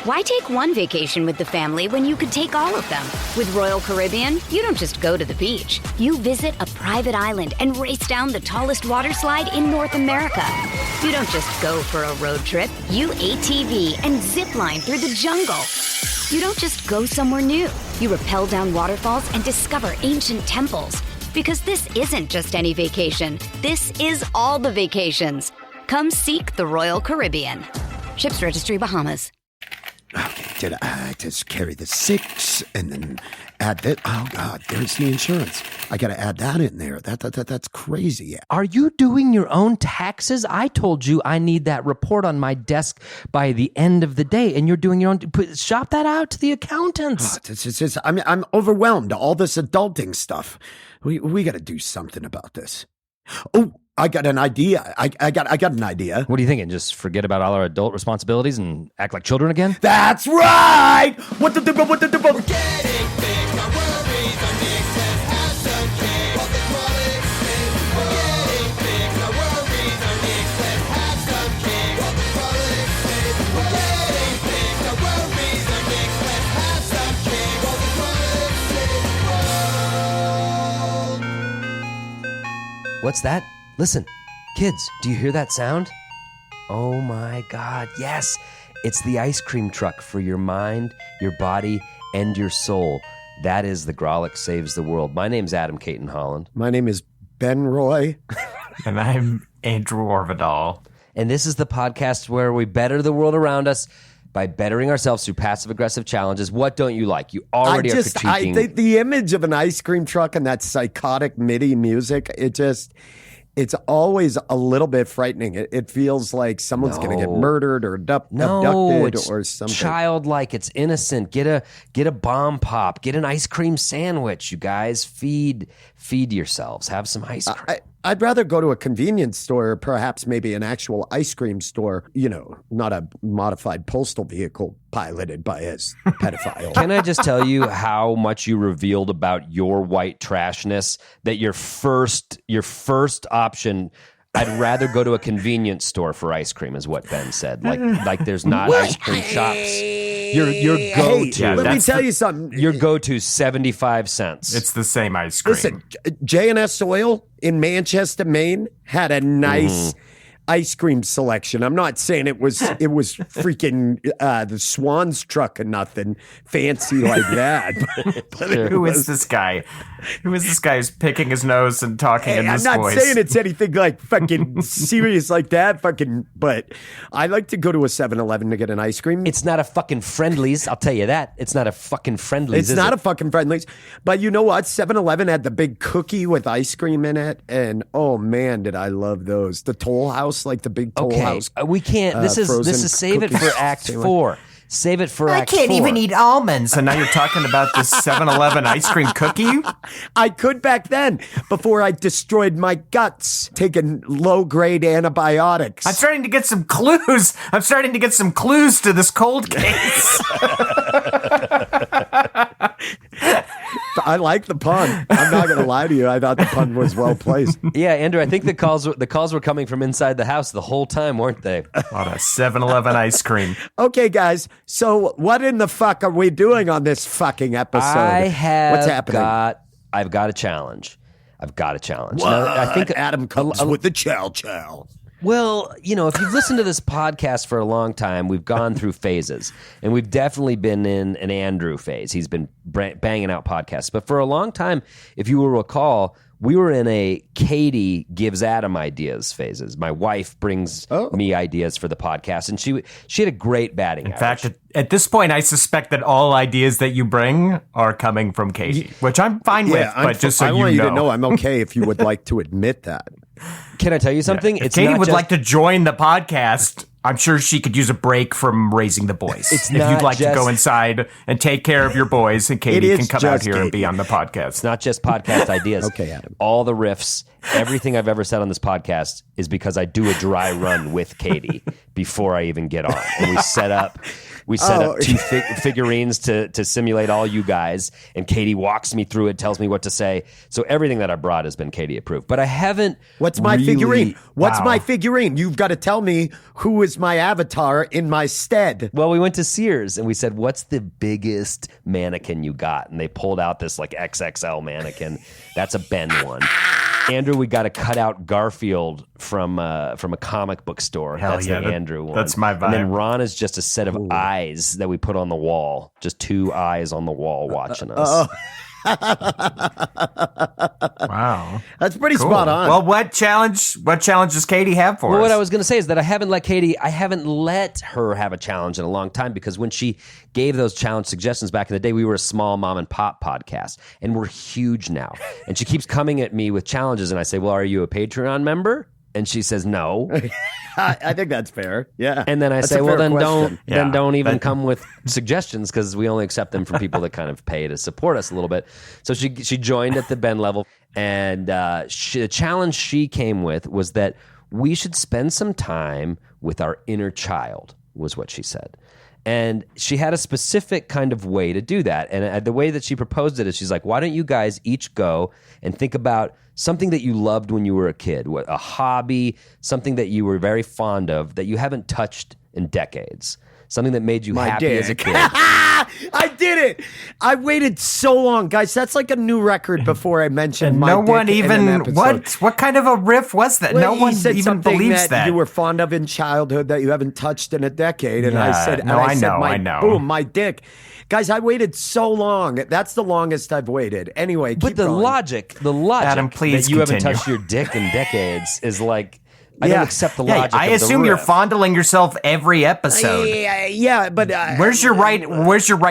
Why take one vacation with the family when you could take all of them? With Royal Caribbean, you don't just go to the beach. You visit a private island and race down the tallest water slide in North America. You don't just go for a road trip. You ATV and zip line through the jungle. You don't just go somewhere new. You rappel down waterfalls and discover ancient temples. Because this isn't just any vacation. This is all the vacations. Come seek the Royal Caribbean. Ships Registry, Bahamas. Okay, did I just carry the 6 and then add that? Oh, God, there's the insurance. I got to add that in there. That's crazy. Are you doing your own taxes? I told you I need that report on my desk by the end of the day, and you're doing your own. Shop that out to the accountants. I'm overwhelmed. All this adulting stuff. We got to do something about this. Oh, I got an idea. I got an idea. What are you thinking? Just forget about all our adult responsibilities and act like children again? That's right. What the? We're getting big, our worries are mixed. Let's have some cake. What the quality is. We're getting big, our worries are mixed. Let's have some cake. What the quality is. We're getting big, our worries are mixed. Let's have some cake. What the quality is. What's that? Listen, kids, do you hear that sound? Oh my God, yes. It's the ice cream truck for your mind, your body, and your soul. That is the Grolic Saves the World. My name's Adam Caton Holland. My name is Ben Roy. And I'm Andrew Orvidal. And this is the podcast where we better the world around us by bettering ourselves through passive-aggressive challenges. What don't you like? You already are critiquing. The image of an ice cream truck and that psychotic MIDI music, it's always a little bit frightening. It feels like someone's going to get murdered or abducted or something. Childlike. It's innocent. Get a bomb pop. Get an ice cream sandwich. You guys feed yourselves. Have some ice cream. I'd rather go to a convenience store or perhaps maybe an actual ice cream store, not a modified postal vehicle piloted by a pedophile. Can I just tell you how much you revealed about your white trashness that your first option, I'd rather go to a convenience store for ice cream is what Ben said. Like there's not ice cream shops. Your go-to. Let me tell you something. Your go-to 75 cents. It's the same ice cream. Listen, J&S Oil in Manchester, Maine had a nice ice cream selection. I'm not saying it was freaking the Swan's truck or nothing fancy like that. But Who is this guy? Who is this guy who's picking his nose and talking in this voice? I'm not saying it's anything like fucking serious like that, but I like to go to a 7-Eleven to get an ice cream. It's not a fucking Friendly's, I'll tell you that. It's not a fucking Friendly's. It's not a fucking Friendly's. But you know what? 7-Eleven had the big cookie with ice cream in it, and oh man, did I love those. The Toll House, like the big Toll House. We can't. This is save it for Act 4. Save it for Act 4. I can't even eat almonds. And now you're talking about this 7-Eleven ice cream cookie? I could back then, before I destroyed my guts, taking low-grade antibiotics. I'm starting to get some clues. To this cold case. I like the pun. I'm not going to lie to you. I thought the pun was well placed. Yeah, Andrew, I think the calls were coming from inside the house the whole time, weren't they? On a 7-Eleven ice cream. Okay, guys. So what in the fuck are we doing on this fucking episode? What's happening? I've got a challenge. Now, I think Adam comes with the chow. Well, if you've listened to this podcast for a long time, we've gone through phases, and we've definitely been in an Andrew phase. He's been banging out podcasts. But for a long time, if you will recall, we were in a Katie gives Adam ideas phases. My wife brings me ideas for the podcast, and she had a great batting average. In fact, at this point, I suspect that all ideas that you bring are coming from Katie, which I'm fine with, but just so you know. I want you to know I'm okay if you would like to admit that. Can I tell you something? If Katie would like to join the podcast, I'm sure she could use a break from raising the boys. If you'd like to go inside and take care of your boys, and Katie can come out here and be on the podcast. It's not just podcast ideas. Okay, Adam. All the riffs, everything I've ever said on this podcast is because I do a dry run with Katie before I even get on. And we set up We set up two figurines to simulate all you guys, and Katie walks me through it, tells me what to say. So everything that I brought has been Katie approved. But I haven't. What's my figurine? What's my figurine? You've got to tell me who is my avatar in my stead. Well, we went to Sears and we said, "What's the biggest mannequin you got?" And they pulled out this like XXL mannequin. That's a Ben one. Andrew, we got to cut out Garfield from a comic book store. That's the Andrew one. That's my vibe. And then Ron is just a set of eyes that we put on the wall. Just two eyes on the wall watching us. Wow, that's pretty spot on. Well, what challenge does Katie have for us? What I was going to say is that I haven't let her have a challenge in a long time, because when she gave those challenge suggestions back in the day, we were a small mom and pop podcast, and we're huge now. And she keeps coming at me with challenges, and I say, "Well, are you a Patreon member?" And she says, "No." I think that's fair. Yeah. And then I say, "Well, then question. don't even come with suggestions, because we only accept them from people that kind of pay to support us a little bit." So she joined at the Ben level, and the challenge she came with was that we should spend some time with our inner child, was what she said. And she had a specific kind of way to do that. And the way that she proposed it is, she's like, "Why don't you guys each go and think about something that you loved when you were a kid, a hobby, something that you were very fond of that you haven't touched in decades, something that made you happy as a kid." I did it. I waited so long, guys. That's like a new record before I mentioned my no dick one in even an episode. what kind of a riff was that? Well, no one said even believes that you were fond of in childhood that you haven't touched in a decade. And I said, I know. Boom, my dick. Guys, I waited so long. That's the longest I've waited. Anyway, keep but the going. logic Adam, please that you haven't continue. touched your dick in decades is like, I don't accept the logic. I of the assume you're riff. fondling yourself every episode. Yeah, but Where's your right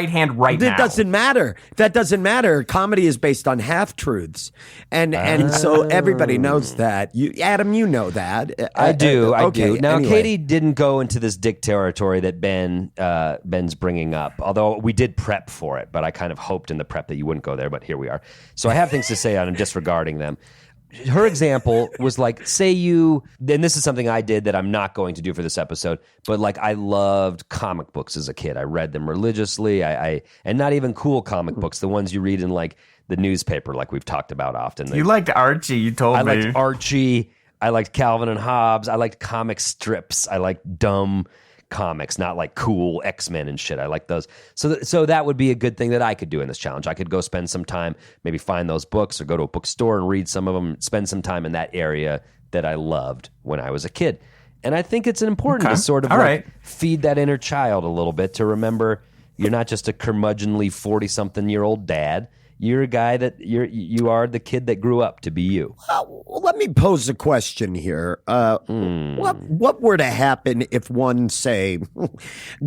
hand right now? That doesn't matter. That doesn't matter. Comedy is based on half truths, and so everybody knows that. Adam, you know that. I do. Now, anyway. Katie didn't go into this dick territory that Ben's bringing up, although we did prep for it, but I kind of hoped in the prep that you wouldn't go there, but here we are. So I have things to say on and disregarding them. Her example was like, say you, and this is something I did that I'm not going to do for this episode, but like I loved comic books as a kid. I read them religiously. And not even cool comic books, the ones you read in like the newspaper, like we've talked about often. You liked Archie, you told me. I liked Archie. I liked Calvin and Hobbes. I liked comic strips. I liked dumb comics, not like cool X-Men and shit. I like those. So that would be a good thing that I could do in this challenge. I could go spend some time, maybe find those books or go to a bookstore and read some of them, spend some time in that area that I loved when I was a kid. And I think it's important to sort of feed that inner child a little bit, to remember you're not just a curmudgeonly 40-something-year-old dad. You're a guy that you are the kid that grew up to be you. Well, let me pose a question here. What were to happen if one, say,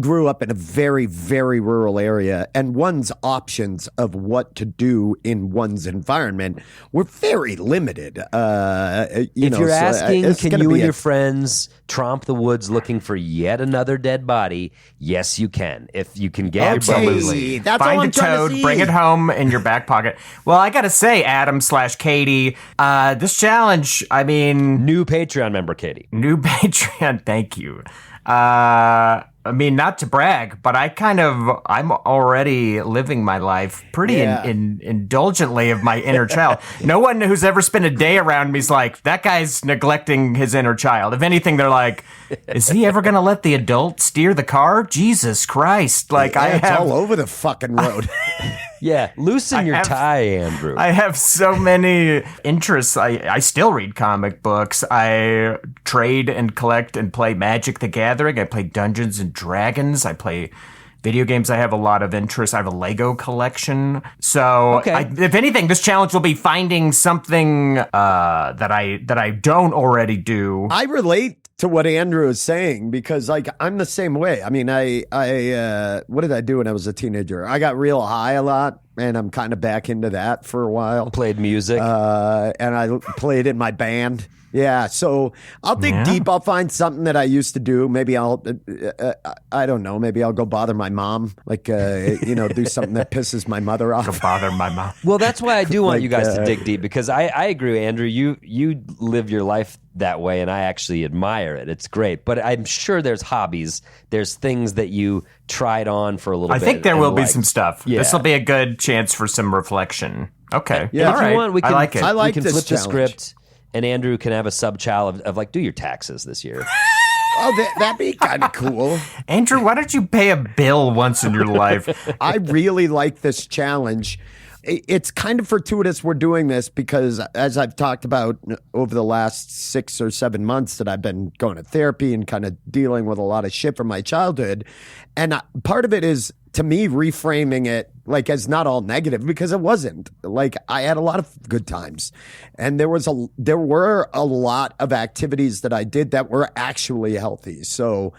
grew up in a very, very rural area and one's options of what to do in one's environment were very limited? If you're asking, can you and your friends tromp the woods looking for yet another dead body? Yes, you can. If you can get Absolutely. That's all Find I'm a trying to toad, see. bring it home in your back pocket. Well, I gotta say, Adam/Katie, this challenge, I mean, new Patreon member, Katie. New Patreon, thank you. I mean, not to brag, but I'm already living my life pretty indulgently of my inner child. No one who's ever spent a day around me is like, that guy's neglecting his inner child. If anything, they're like, is he ever going to let the adult steer the car? Jesus Christ. Like, it's all over the fucking road. Yeah, loosen your tie, Andrew. I have so many interests. I still read comic books. I trade and collect and play Magic the Gathering. I play Dungeons and Dragons. I play video games. I have a lot of interest. I have a Lego collection. So, if anything, this challenge will be finding something that I don't already do. I relate to what Andrew is saying, because like I'm the same way. I mean, I what did I do when I was a teenager? I got real high a lot, and I'm kind of back into that for a while. Played music, and I played in my band. Yeah, so I'll dig deep. I'll find something that I used to do. Maybe I'll, I don't know. Maybe I'll go bother my mom. Like, do something that pisses my mother off. Go bother my mom. Well, that's why I do want you guys to dig deep, because I agree, Andrew. You live your life that way, and I actually admire it. It's great. But I'm sure there's hobbies. There's things that you tried on for a little I bit. think there and will be liked. some stuff. Yeah. This will be a good chance for some reflection. Okay. Yeah, All if right. you want, we can, I like it. I like we can this flip the challenge. script, and Andrew can have a sub-chal of like, do your taxes this year. Oh, that'd be kind of cool. Andrew, why don't you pay a bill once in your life? I really like this challenge. It's kind of fortuitous we're doing this because, as I've talked about over the last 6 or 7 months, that I've been going to therapy and kind of dealing with a lot of shit from my childhood. And part of it is, to me, reframing it like as not all negative, because it wasn't. Like, I had a lot of good times, and there were a lot of activities that I did that were actually healthy. So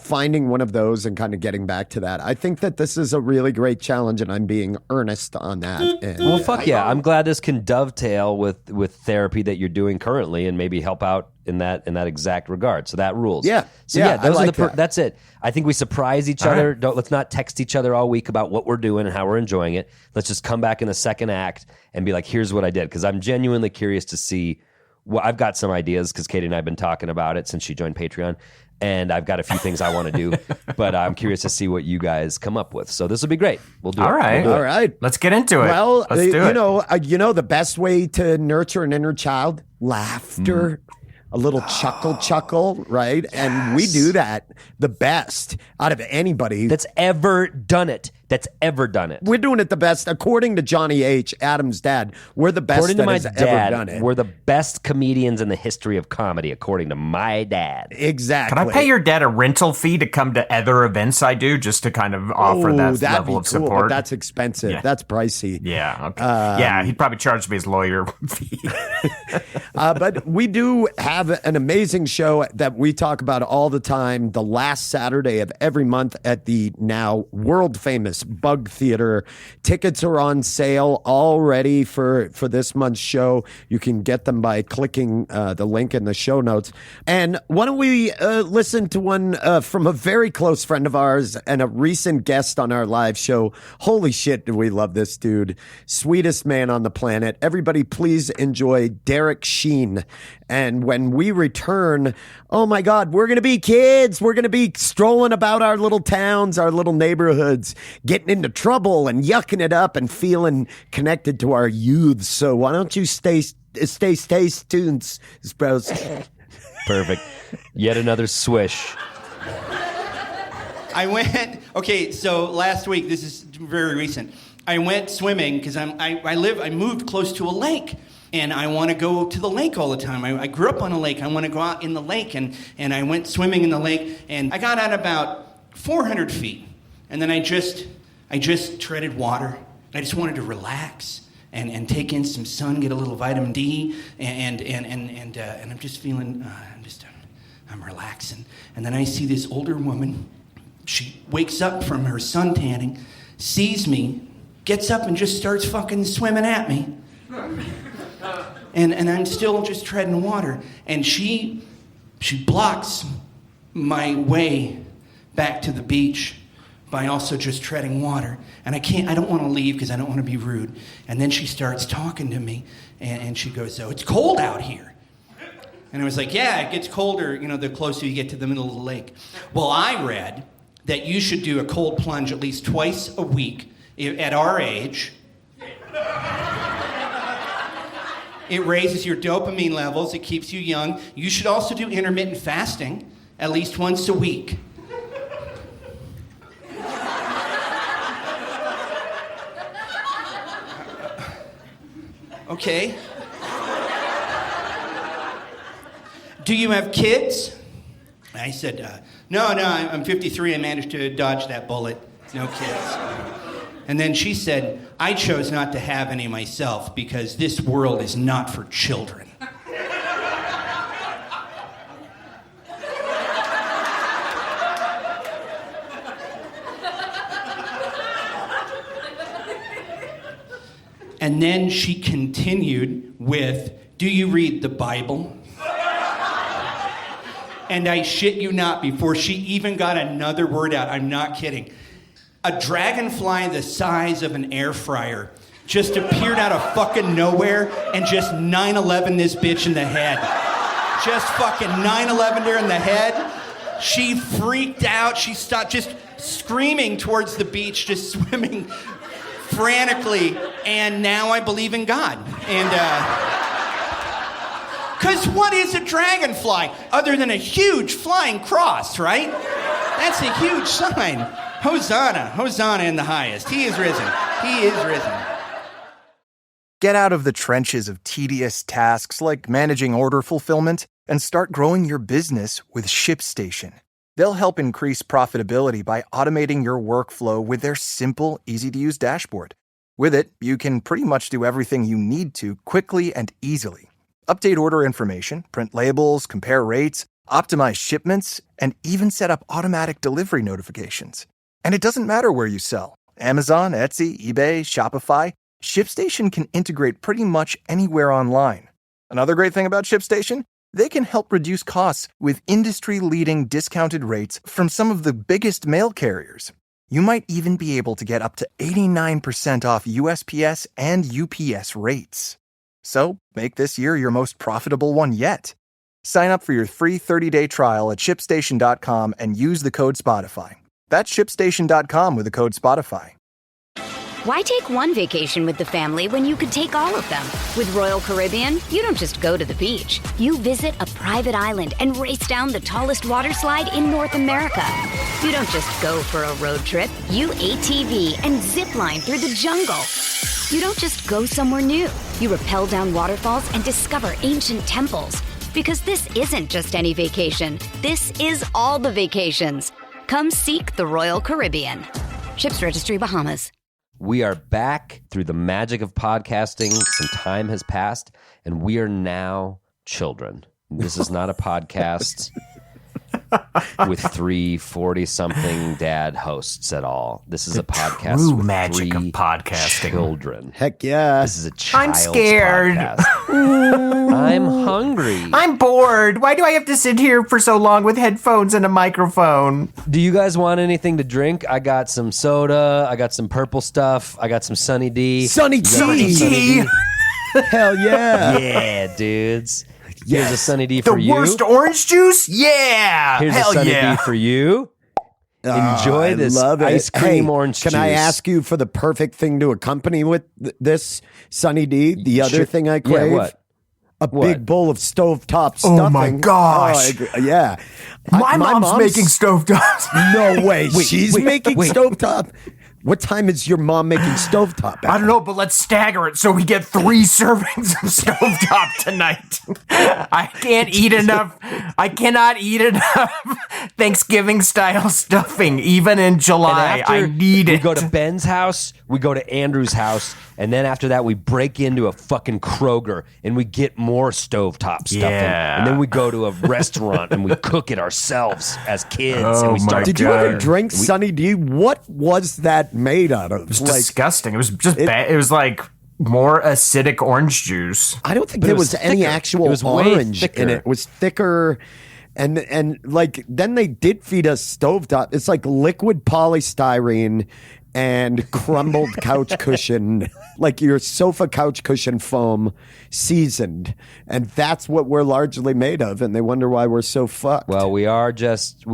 finding one of those and kind of getting back to that, I think that this is a really great challenge, and I'm being earnest on that. And Well, fuck yeah! I'm glad this can dovetail with therapy that you're doing currently, and maybe help out in that exact regard. So that rules. Yeah. So Yeah, those I are like that. That's it. I think we surprise each other. Let's not text each other all week about what we're doing and how we're enjoying it. Let's just come back in the second act and be like, "Here's what I did," because I'm genuinely curious to see. Well, I've got some ideas because Katie and I have been talking about it since she joined Patreon. And I've got a few things I want to do, but I'm curious to see what you guys come up with. So this will be great. We'll do it. All right. We'll do it. All right. Let's get into it. Well, Let's do it. you know, the best way to nurture an inner child, laughter, a little chuckle, right? And we do that the best out of anybody. That's ever done it. We're doing it the best, according to Johnny H., Adam's dad. We're the best According to that my has ever done dad, it. we're the best comedians in the history of comedy, according to my dad. Exactly. Can I pay your dad a rental fee to come to other events I do just to kind of offer that that'd level be of cool, support? But that's expensive. Yeah. That's pricey. Yeah, okay. Yeah, he'd probably charge me his lawyer fee. But we do have an amazing show that we talk about all the time, the last Saturday of every month at the now world famous Bug Theater. Tickets are on sale already for this month's show. You can get them by clicking the link in the show notes. And why don't we listen to one from a very close friend of ours and a recent guest on our live show. Holy shit, do we love this dude. Sweetest man on the planet. Everybody, please enjoy Derek Sheen. And when we return, oh my God, we're going to be kids. We're going to be strolling about our little towns, our little neighborhoods, getting into trouble and yucking it up and feeling connected to our youths. So why don't you stay tuned, Sprouts. Perfect. Yet another swish. I went, okay, so last week, this is very recent. I went swimming because I moved close to a lake. And I want to go to the lake all the time. I grew up on a lake. I want to go out in the lake. And I went swimming in the lake. And I got out about 400 feet. And then I just treaded water. I just wanted to relax and take in some sun, get a little vitamin D. And I'm just feeling, I'm relaxing. And then I see this older woman. She wakes up from her sun tanning, sees me, gets up and just starts fucking swimming at me. And I'm still just treading water. And she blocks my way back to the beach by also just treading water. And I don't want to leave because I don't want to be rude. And then she starts talking to me and she goes, "Oh, it's cold out here." And I was like, "Yeah, it gets colder, the closer you get to the middle of the lake." Well, I read that you should do a cold plunge at least twice a week at our age. It raises your dopamine levels. It keeps you young. You should also do intermittent fasting at least once a week. Okay. Do you have kids? I said, no, I'm 53. I managed to dodge that bullet. No kids. And then she said, I chose not to have any myself because this world is not for children. And then she continued with, do you read the Bible? And I shit you not, before she even got another word out, I'm not kidding, a dragonfly the size of an air fryer just appeared out of fucking nowhere and just 9/11 this bitch in the head. just fucking 9/11 in the head. She freaked out. She stopped just screaming towards the beach, just swimming frantically. And now I believe in God. And, because what is a dragonfly other than a huge flying cross, right? That's a huge sign. Hosanna, Hosanna in the highest. He is risen. He is risen. Get out of the trenches of tedious tasks like managing order fulfillment and start growing your business with ShipStation. They'll help increase profitability by automating your workflow with their simple, easy-to-use dashboard. With it, you can pretty much do everything you need to quickly and easily. Update order information, print labels, compare rates, optimize shipments, and even set up automatic delivery notifications. And it doesn't matter where you sell. Amazon, Etsy, eBay, Shopify, ShipStation can integrate pretty much anywhere online. Another great thing about ShipStation? They can help reduce costs with industry-leading discounted rates from some of the biggest mail carriers. You might even be able to get up to 89% off USPS and UPS rates. So, make this year your most profitable one yet. Sign up for your free 30-day trial at ShipStation.com and use the code Spotify. That's ShipStation.com with the code Spotify. Why take one vacation with the family when you could take all of them? With Royal Caribbean, you don't just go to the beach. You visit a private island and race down the tallest water slide in North America. You don't just go for a road trip. You ATV and zip line through the jungle. You don't just go somewhere new. You rappel down waterfalls and discover ancient temples. Because this isn't just any vacation. This is all the vacations. Come seek the Royal Caribbean. Ships Registry, Bahamas. We are back through the magic of podcasting. Some time has passed, and we are now children. This is not a podcast with 3 40-something dad hosts at all. This is a podcast True with magic 3 of podcasting. children. Heck yeah. This is a child's scared. podcast. I'm hungry. I'm bored. Why do I have to sit here for so long with headphones and a microphone? Do you guys want anything to drink? I got some soda. I got some purple stuff. I got some Sunny D. Sunny You got some D. Sunny D? Hell yeah. Yeah, dudes. Yes. Here's a Sunny D The for you. worst orange juice? Yeah. Here's Hell a Sunny yeah. D for you. Enjoy I this love it. ice cream Hey, orange Can juice. I ask you for the perfect thing to accompany with this Sunny D? The other Sure. thing I Yeah, crave? what? A What? big bowl of stovetop Oh, stuffing. my gosh. I agree. Yeah. My mom's making stovetops. No way. She's wait, making wait. stovetop. What time is your mom making stovetop? I don't know, but let's stagger it so we get 3 servings of stovetop tonight. I can't eat enough. I cannot eat enough Thanksgiving style stuffing, even in And July. after I need we it. go to Ben's house, we go to Andrew's house, and then after that we break into a fucking Kroger and we get more stovetop stuffing. Yeah. And then we go to a restaurant and we cook it ourselves as kids. Oh and we my start Did you ever God. drink Sunny D? What was that made out of? It was disgusting. It was just bad. It was like more acidic orange juice. I don't think But it there was was any thicker. actual It was way orange in thicker. it. It was thicker. And like then they did feed us stovetop. It's like liquid polystyrene and crumbled couch cushion, like your sofa couch cushion foam seasoned. And that's what we're largely made of. And they wonder why we're so fucked. Well, we are just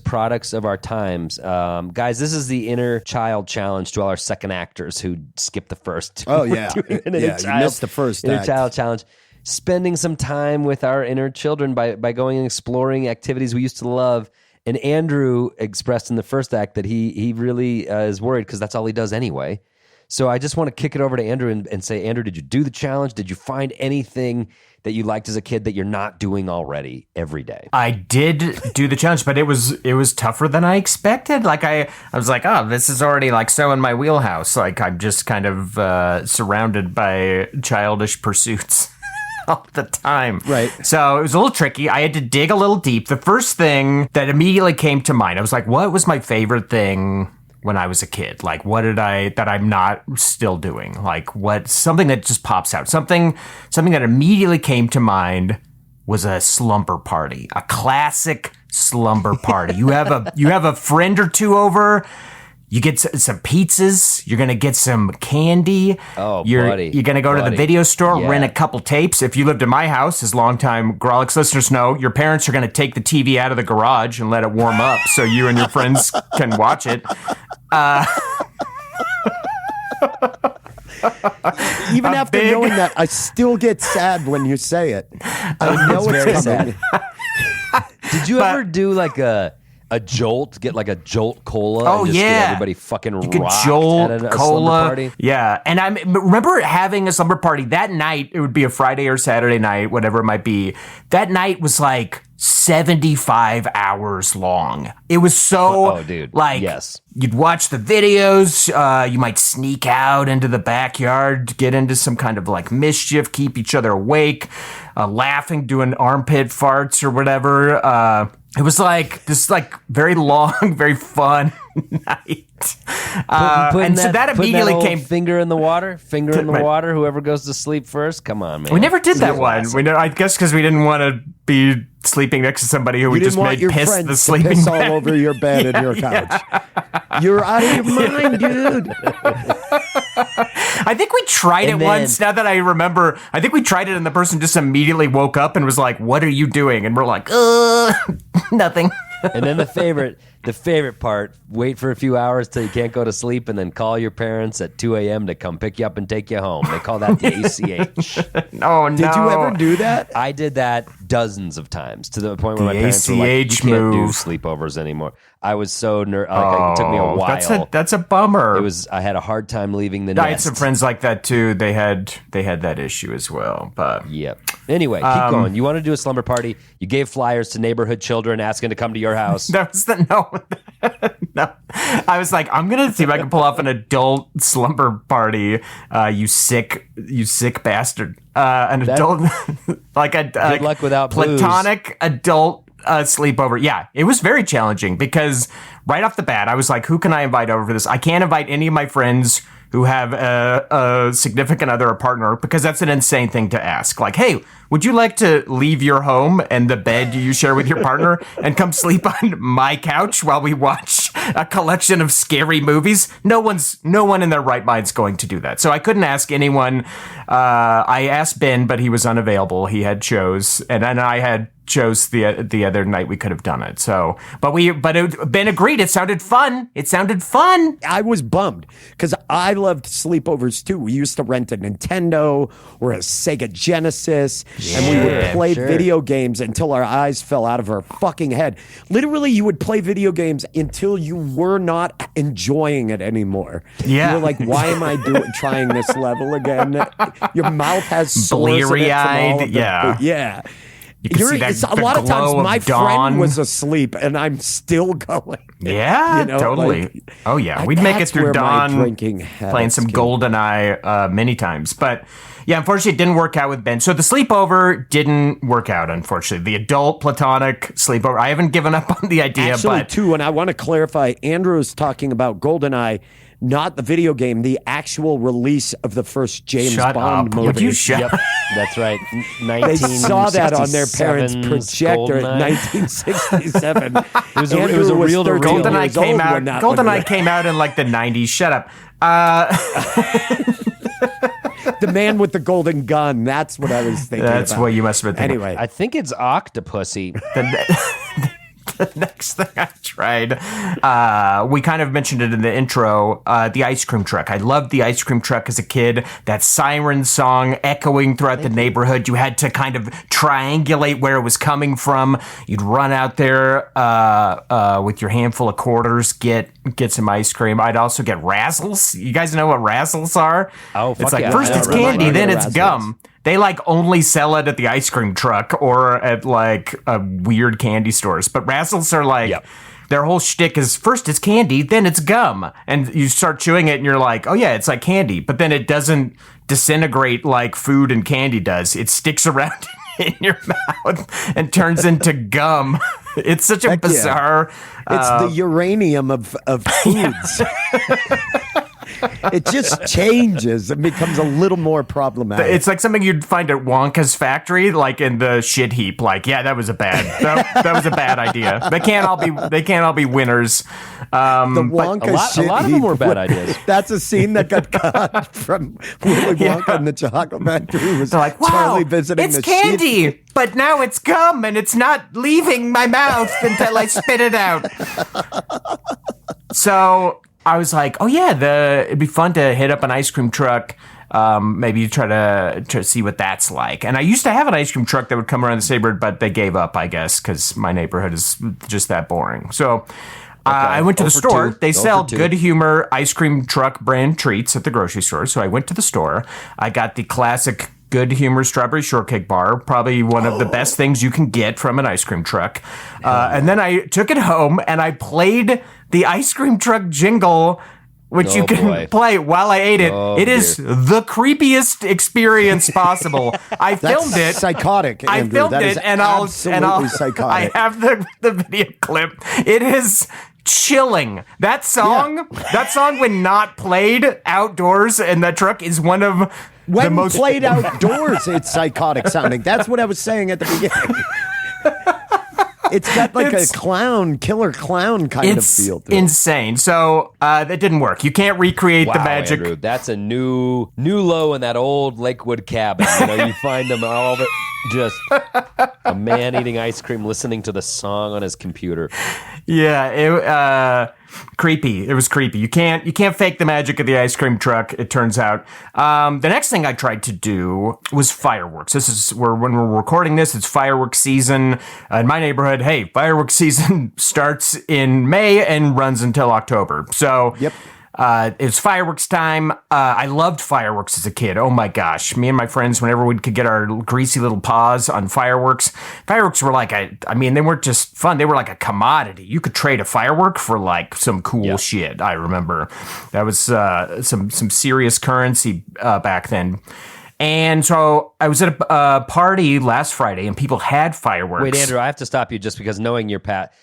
products of our times, guys. This is the inner child challenge to all our second actors who skipped the first. Oh, We're yeah. doing an Yeah, you missed the first inner act. child challenge. Spending some time with our inner children by going and exploring activities we used to love. And Andrew expressed in the first act that he really is worried because that's all he does anyway. So I just want to kick it over to Andrew and say, Andrew, did you do the challenge? Did you find anything that you liked as a kid that you're not doing already every day? I did do the challenge, but it was tougher than I expected. Like I was like, oh, this is already like so in my wheelhouse. Like I'm just kind of surrounded by childish pursuits all the time. Right. So it was a little tricky. I had to dig a little deep. The first thing that immediately came to mind, I was like, what was my favorite thing when I was a kid? Like, what did that I'm not still doing? Like, something that just pops out. Something that immediately came to mind was a slumber party, a classic slumber party. You have a friend or two over. You get some pizzas. You're gonna get some candy. Oh, you're buddy, you're gonna go to the buddy. video store, Yeah. rent a couple tapes. If you lived in my house, as longtime Grawlix listeners know, your parents are gonna take the TV out of the garage and let it warm up so you and your friends can watch it. Even after big- knowing that, I still get sad when you say it. I know It's it's very coming. Did you ever do like a jolt? Get like a jolt cola? Oh, and just yeah. Get everybody fucking You could rocked jolt at a slumber cola. party. Yeah. And I remember having a slumber party that night. It would be a Friday or Saturday night, whatever it might be. That night was like 75 hours long. It was so Oh, dude. like Yes. you'd watch the videos, you might sneak out into the backyard, get into some kind of like mischief, keep each other awake, laughing, doing armpit farts or whatever. It was like this like very long, very fun night. And so that putting immediately old came. finger in the water, finger in the Right. water. Whoever goes to sleep first, come on, man. We never did that It's one. awesome. I guess because we didn't want to be sleeping next to somebody who You we didn't just want made your piss friends the to sleeping piss bag. all over your bed and your couch. You're out of your mind, dude. I think we tried it And then- once. Now that I remember, I think we tried it, and the person just immediately woke up and was like, "What are you doing?" And we're like, nothing." And then the favorite part, wait for a few hours till you can't go to sleep and then call your parents at 2 a.m. to come pick you up and take you home. They call that the ACH. Oh no! Did you ever do that? I did that dozens of times to the point where The my parents were like, you ACH can't do move. sleepovers anymore. I was so it took me a Oh, while. That's a bummer. I had a hard time leaving the I had nest. some friends like that too. They had that issue as well. But Yep. Anyway, keep going. You want to do a slumber party? You gave flyers to neighborhood children asking to come to your house. that was the no. I was like, I'm gonna see if I can pull off an adult slumber party. You sick bastard. Adult like a Good luck without booze. platonic adult sleepover. Yeah, it was very challenging because right off the bat, I was like, who can I invite over for this? I can't invite any of my friends who have a significant other or partner because that's an insane thing to ask. Like, hey, would you like to leave your home and the bed you share with your partner and come sleep on my couch while we watch a collection of scary movies? No one in their right mind's going to do that. So I couldn't ask anyone. I asked Ben, but he was unavailable. He had shows, and then I had chose the other night we could have done it. So, Ben agreed. It sounded fun. I was bummed because I loved sleepovers too. We used to rent a Nintendo or a Sega Genesis, and we would play video games until our eyes fell out of our fucking head. Literally, you would play video games until you were not enjoying it anymore. Yeah. You were like, why am I trying this level again? Your mouth has sores in it from all Bleary-eyed, of the yeah. Yeah. You can see that, It's a the lot of times glow of my dawn. friend was asleep and I'm still going. Yeah, You know, totally. like, Oh yeah, we'd make it that's through where my dawn drinking playing habits some came. GoldenEye many times. But yeah, unfortunately, it didn't work out with Ben. So the sleepover didn't work out. Unfortunately, the adult platonic sleepover. I haven't given up on the idea, Actually, but too, and I want to clarify, Andrew is talking about GoldenEye, not the video game, the actual release of the first James shut Bond up. movie. Would you shut? Yep, that's right. They saw that on their 1967's parents' projector in GoldenEye. 1967. It was a real to real. GoldenEye came out. When GoldenEye came out in like the 90s. Shut up. the man with the golden gun. That's what I was thinking. That's about. what you must have been thinking. Anyway, I think it's Octopussy. The next thing I tried, we kind of mentioned it in the intro, the ice cream truck. I loved the ice cream truck as a kid. That siren song echoing throughout the neighborhood. You had to kind of triangulate where it was coming from. You'd run out there with your handful of quarters, get some ice cream. I'd also get Razzles. You guys know what Razzles are? Oh, fuck it's like yeah. first I it's don't remember. candy, then I it's know gum. They like only sell it at the ice cream truck or at like weird candy stores. But Razzles are like, Yep. their whole shtick is first it's candy, then it's gum. And you start chewing it and you're like, oh yeah, it's like candy. But then it doesn't disintegrate like food and candy does. It sticks around in your mouth and turns into gum. It's such a Heck yeah. bizarre... it's the uranium of foods. It just changes and becomes a little more problematic. It's like something you'd find at Wonka's factory, like in the shit heap. Like, yeah, that was a bad idea. They can't all be winners. The Wonka a lot of them were bad ideas. That's a scene that got cut from Willy Wonka and the Chocolate Factory. It was They're like, wow, Charlie visiting it's the candy, shit. but now it's gum and it's not leaving my mouth until I spit it out. So I was like, oh yeah, it'd be fun to hit up an ice cream truck. Maybe try to see what that's like. And I used to have an ice cream truck that would come around the neighborhood, but they gave up, I guess, because my neighborhood is just that boring. So I went to the store. They sell Good Humor ice cream truck brand treats at the grocery store. So I went to the store. I got the classic Good Humor strawberry shortcake bar, probably one of the best things you can get from an ice cream truck. And then I took it home and I played the ice cream truck jingle, which you can play while I ate it. It is the creepiest experience possible. I filmed it. Psychotic. I Andrew. filmed That it, is and I'll psychotic. I have the video clip. It is chilling. That song when not played outdoors in the truck is one of when the most played outdoors, it's psychotic sounding. That's what I was saying at the beginning. It's got like a killer clown kind of feel to it. Insane. So that didn't work. You can't recreate the magic. Andrew, that's a new low in that old Lakewood cabin. You find them all just a man eating ice cream, listening to the song on his computer. Yeah, creepy. It was creepy. You can't fake the magic of the ice cream truck, it turns out. The next thing I tried to do was fireworks. This is when we're recording this, it's fireworks season. In my neighborhood, hey, fireworks season starts in May and runs until October. So yep. It's fireworks time. I loved fireworks as a kid. Oh my gosh. Me and my friends, whenever we could get our greasy little paws on fireworks were like, they weren't just fun. They were like a commodity. You could trade a firework for like some cool shit. I remember that was some serious currency back then. And so I was at a party last Friday and people had fireworks. Wait, Andrew, I have to stop you just because knowing your Pat,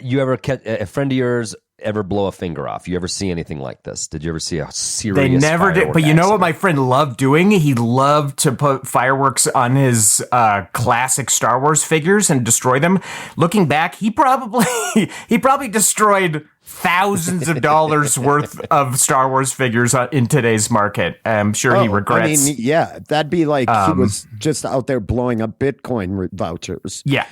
you ever catch a friend of yours ever blow a finger off? You ever see anything like this? Did you ever see a serious They never did. But you know what accident? my friend loved doing? He loved to put fireworks on his classic Star Wars figures and destroy them. Looking back, he probably destroyed thousands of dollars worth of Star Wars figures in today's market. I'm sure he regrets. I mean, that'd be like he was just out there blowing up Bitcoin vouchers. Yeah.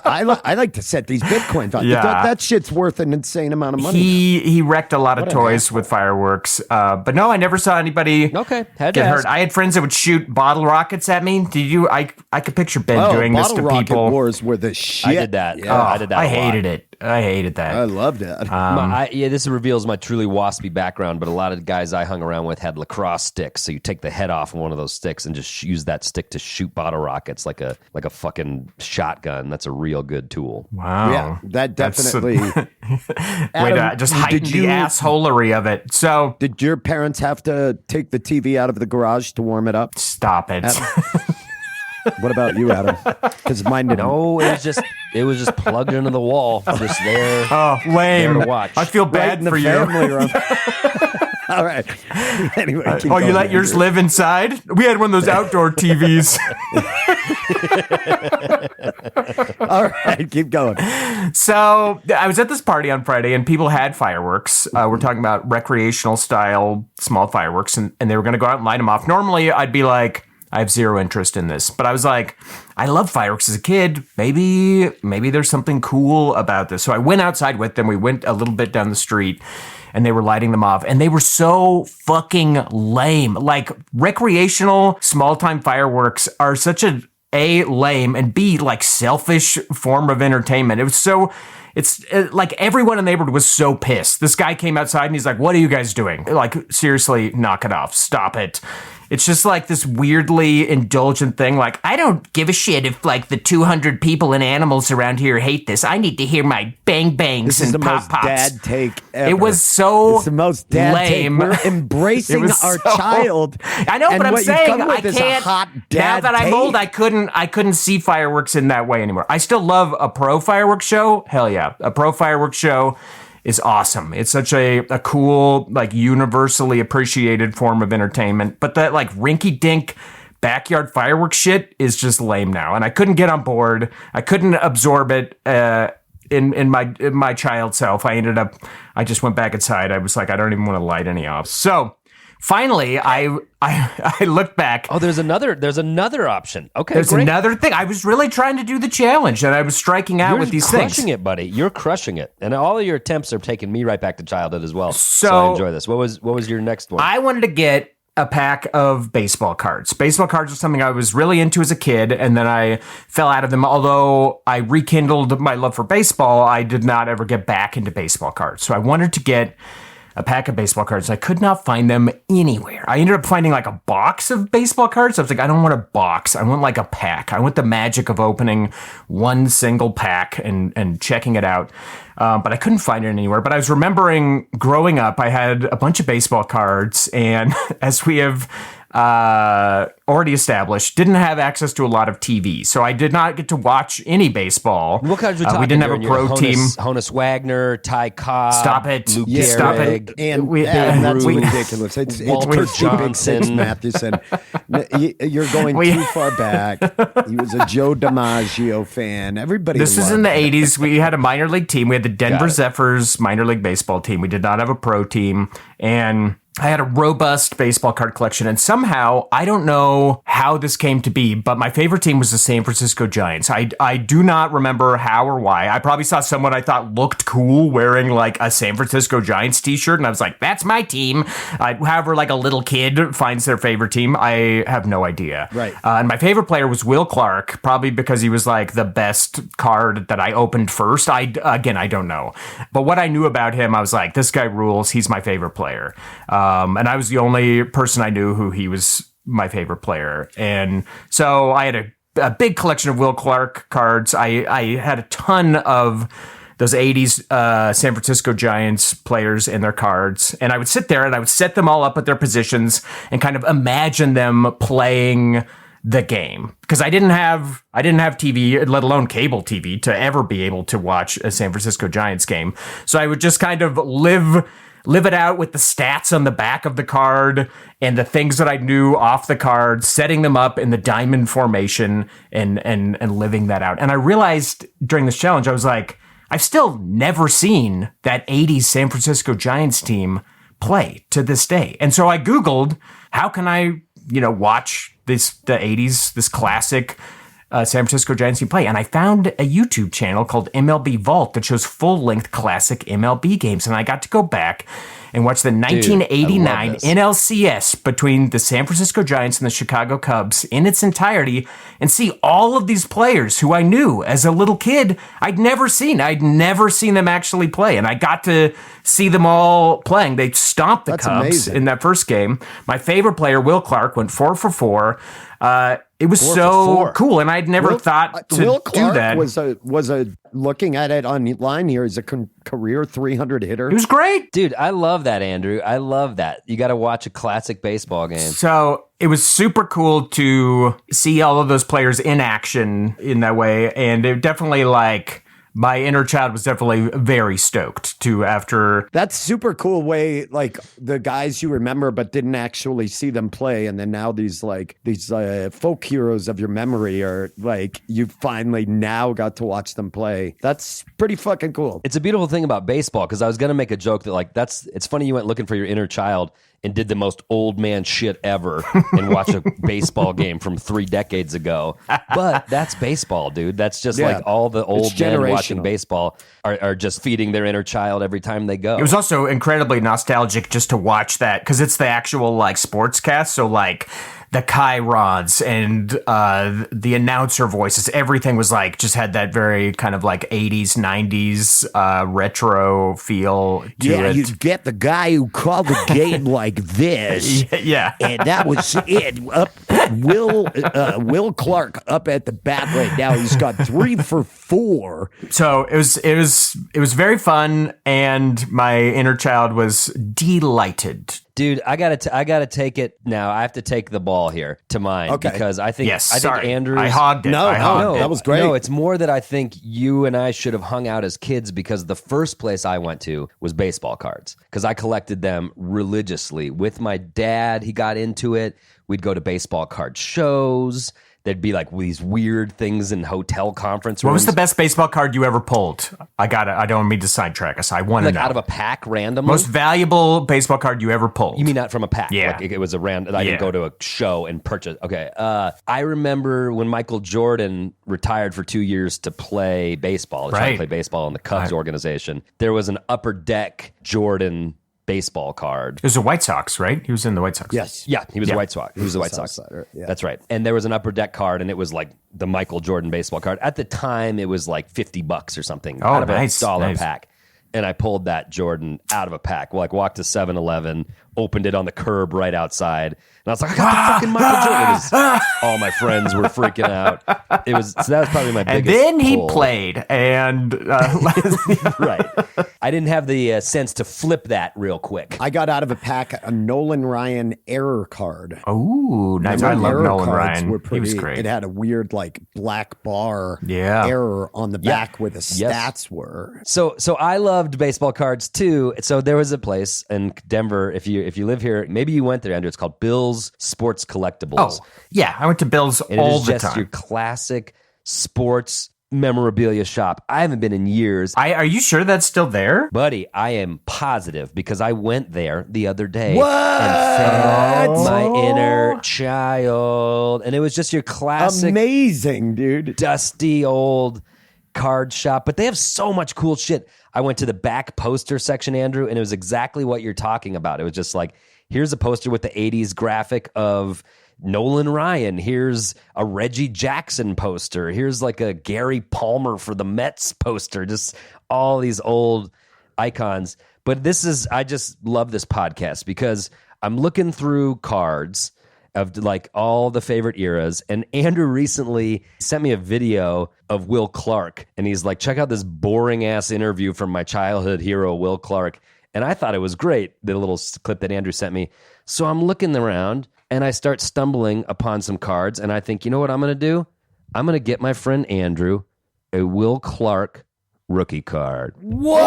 I like to set these Bitcoin values. Yeah. That shit's worth an insane amount of money. He wrecked a lot of toys with fireworks. But no, I never saw anybody get hurt. I had friends that would shoot bottle rockets at me. Did you? I could picture Ben doing this to bottle people. rocket wars were the shit. I did that. Yeah. I did that. I hated it. I hated that. I loved it. This reveals my truly waspy background, but a lot of the guys I hung around with had lacrosse sticks. So you take the head off of one of those sticks and just use that stick to shoot bottle rockets like a fucking shotgun. That's a real good tool. Wow. Yeah, that definitely. Way to just heighten the assholery of it. So, did your parents have to take the TV out of the garage to warm it up? Stop it. What about you, Adam? Because mine didn't. No, it was just plugged into the wall, just there. Oh, lame. There to watch. I feel bad in the for family you. room. All right. Anyway, keep you going, let yours Andrew. live inside? We had one of those outdoor TVs. All right, keep going. So I was at this party on Friday and people had fireworks. We're talking about recreational style small fireworks and they were going to go out and light them off. Normally I'd be like, I have zero interest in this, but I was like, I love fireworks as a kid. Maybe there's something cool about this. So I went outside with them. We went a little bit down the street and they were lighting them off and they were so fucking lame. Like recreational small time fireworks are such a lame and B, like selfish form of entertainment. It's like everyone in the neighborhood was so pissed. This guy came outside and he's like, what are you guys doing? Like, seriously, knock it off. Stop it. It's just like this weirdly indulgent thing. Like, I don't give a shit if like the 200 people and animals around here hate this. I need to hear my bang bangs This is and the pop most pops. dad take ever. It was so It's the most dad lame. take. We're embracing It was our so- child. I know, and but I'm what you've saying come with I is a can't. hot Now dad that I'm take. old, I couldn't see fireworks in that way anymore. I still love a pro fireworks show. Hell yeah, a pro fireworks show is awesome. It's such a cool, like universally appreciated form of entertainment. But that like rinky dink backyard fireworks shit is just lame now. And I couldn't get on board. I couldn't absorb it in my child self. I just went back inside. I was like, I don't even want to light any off. So finally, I looked back. Oh, there's another option. Okay, There's great. another thing. I was really trying to do the challenge, and I was striking out You're with these crushing things. it, buddy. You're crushing it, and all of your attempts are taking me right back to childhood as well. So I enjoy this. What was your next one? I wanted to get a pack of baseball cards. Baseball cards are something I was really into as a kid, and then I fell out of them. Although I rekindled my love for baseball, I did not ever get back into baseball cards. So I wanted to get a pack of baseball cards. I could not find them anywhere. I ended up finding like a box of baseball cards. I was like, I don't want a box. I want like a pack. I want the magic of opening one single pack and checking it out. But I couldn't find it anywhere. But I was remembering growing up, I had a bunch of baseball cards. And as we have already established, didn't have access to a lot of TV. So I did not get to watch any baseball. What cards are we talking? We didn't have a Darren? pro team. Honus Wagner, Ty Cobb. Stop it. Luke Yeah, stop Gehrig. it. And that's we- ridiculous. It's Walter Kirsty Big Six Johnson. Matheson. You're going We- too far back. He was a Joe DiMaggio fan. Everybody. This is loved in the him. 80s. We had a minor league team. We had the Denver Got it. Zephyrs minor league baseball team. We did not have a pro team. And I had a robust baseball card collection. And somehow, I don't know how this came to be, but my favorite team was the San Francisco Giants. I do not remember how or why. I probably saw someone I thought looked cool wearing like a San Francisco Giants t-shirt. And I was like, that's my team. However, like a little kid finds their favorite team. I have no idea. Right. And my favorite player was Will Clark, probably because he was like the best card that I opened first. I don't know. But what I knew about him, I was like, this guy rules. He's my favorite player. And I was the only person I knew who he was my favorite player. And so I had a big collection of Will Clark cards. I had a ton of those 80s San Francisco Giants players and their cards. And I would sit there and I would set them all up at their positions and kind of imagine them playing the game. Because I didn't have TV, let alone cable TV, to ever be able to watch a San Francisco Giants game. So I would just kind of live it out with the stats on the back of the card and the things that I knew off the card, setting them up in the diamond formation and living that out. And I realized during this challenge, I was like, I've still never seen that 80s San Francisco Giants team play to this day. And so I Googled, how can I, watch the 80s, this classic San Francisco Giants team play. And I found a YouTube channel called MLB Vault that shows full-length classic MLB games. And I got to go back and watch the 1989 this. NLCS between the San Francisco Giants and the Chicago Cubs in its entirety and see all of these players who I knew as a little kid I'd never seen. I'd never seen them actually play. And I got to see them all playing. They stomped the That's Cubs amazing. in that first game. My favorite player, Will Clark, went 4 for 4. It was 4 for so 4. cool, and I'd never thought to Will do Clark that. was a looking at it online here. He's a career 300 hitter. It was great. Dude, I love that, Andrew. I love that. You got to watch a classic baseball game. So it was super cool to see all of those players in action in that way, and it definitely my inner child was definitely very stoked to after. That's super cool way, like the guys you remember but didn't actually see them play, and then now these folk heroes of your memory are like you finally now got to watch them play. That's pretty fucking cool. It's a beautiful thing about baseball because I was going to make a joke that it's funny you went looking for your inner child and did the most old man shit ever and watch a baseball game from 3 decades ago. But that's baseball, dude. That's just Yeah. like all the old It's men watching generational. baseball are just feeding their inner child every time they go. It was also incredibly nostalgic just to watch that because it's the actual sports cast. So the chyrons and the announcer voices, everything was just had that very kind of 80s, 90s retro feel to Yeah, it. you get the guy who called the game like this. Yeah. And that was it. Will Clark up at the bat right now. He's got 3 for 4. So it was very fun, and my inner child was delighted Dude, I gotta take it now. I have to take the ball here to mine because I think Andrew's. I hogged it. No, that was great. No, it's more that I think you and I should have hung out as kids because the first place I went to was baseball cards because I collected them religiously with my dad. He got into it. We'd go to baseball card shows. There'd be like these weird things in hotel conference rooms. What was the best baseball card you ever pulled? I don't mean to sidetrack us. I want to know. Out of a pack randomly? Most valuable baseball card you ever pulled. You mean not from a pack? Yeah. Like it was a random. I didn't go to a show and purchase. Okay. I remember when Michael Jordan retired for 2 years to play baseball. Trying to play baseball in the Cubs organization. There was an Upper Deck Jordan baseball card. It was the White Sox, right? He was in the White Sox. Yes. Yeah, he was a White Sox. He was a White Sox. Yeah. That's right. And there was an Upper Deck card, and it was like the Michael Jordan baseball card. At the time, it was like $50 or something out of a dollar pack. And I pulled that Jordan out of a pack. Like walked to 7-Eleven, opened it on the curb right outside, and I was like, I got the fucking Michael Jordan. All my friends were freaking out. So that was probably my biggest. And then he pull. played, and right. I didn't have the sense to flip that real quick. I got out of a pack a Nolan Ryan error card. Oh, nice! I love Nolan Ryan. He was great. It had a weird like black bar Yeah. error on the back where the stats were. So I loved baseball cards too. So there was a place in Denver. If you live here, maybe you went there, Andrew. It's called Bill's Sports Collectibles. Oh, yeah. I went to Bill's And all it is the just time. your classic sports memorabilia shop. I haven't been in years. Are you sure that's still there? Buddy, I am positive because I went there the other day What? and fed my inner child. And it was just your classic Amazing, dude. dusty old card shop, but they have so much cool shit. I went to the back poster section, Andrew, and it was exactly what you're talking about. It was just like, here's a poster with the 80s graphic of Nolan Ryan. Here's a Reggie Jackson poster. Here's like a Gary Palmer for the Mets poster. Just all these old icons. But I just love this podcast because I'm looking through cards of like all the favorite eras. And Andrew recently sent me a video of Will Clark. And he's like, check out this boring ass interview from my childhood hero, Will Clark. And I thought it was great, the little clip that Andrew sent me. So I'm looking around and I start stumbling upon some cards. And I think, you know what I'm going to do? I'm going to get my friend Andrew a Will Clark rookie card. What?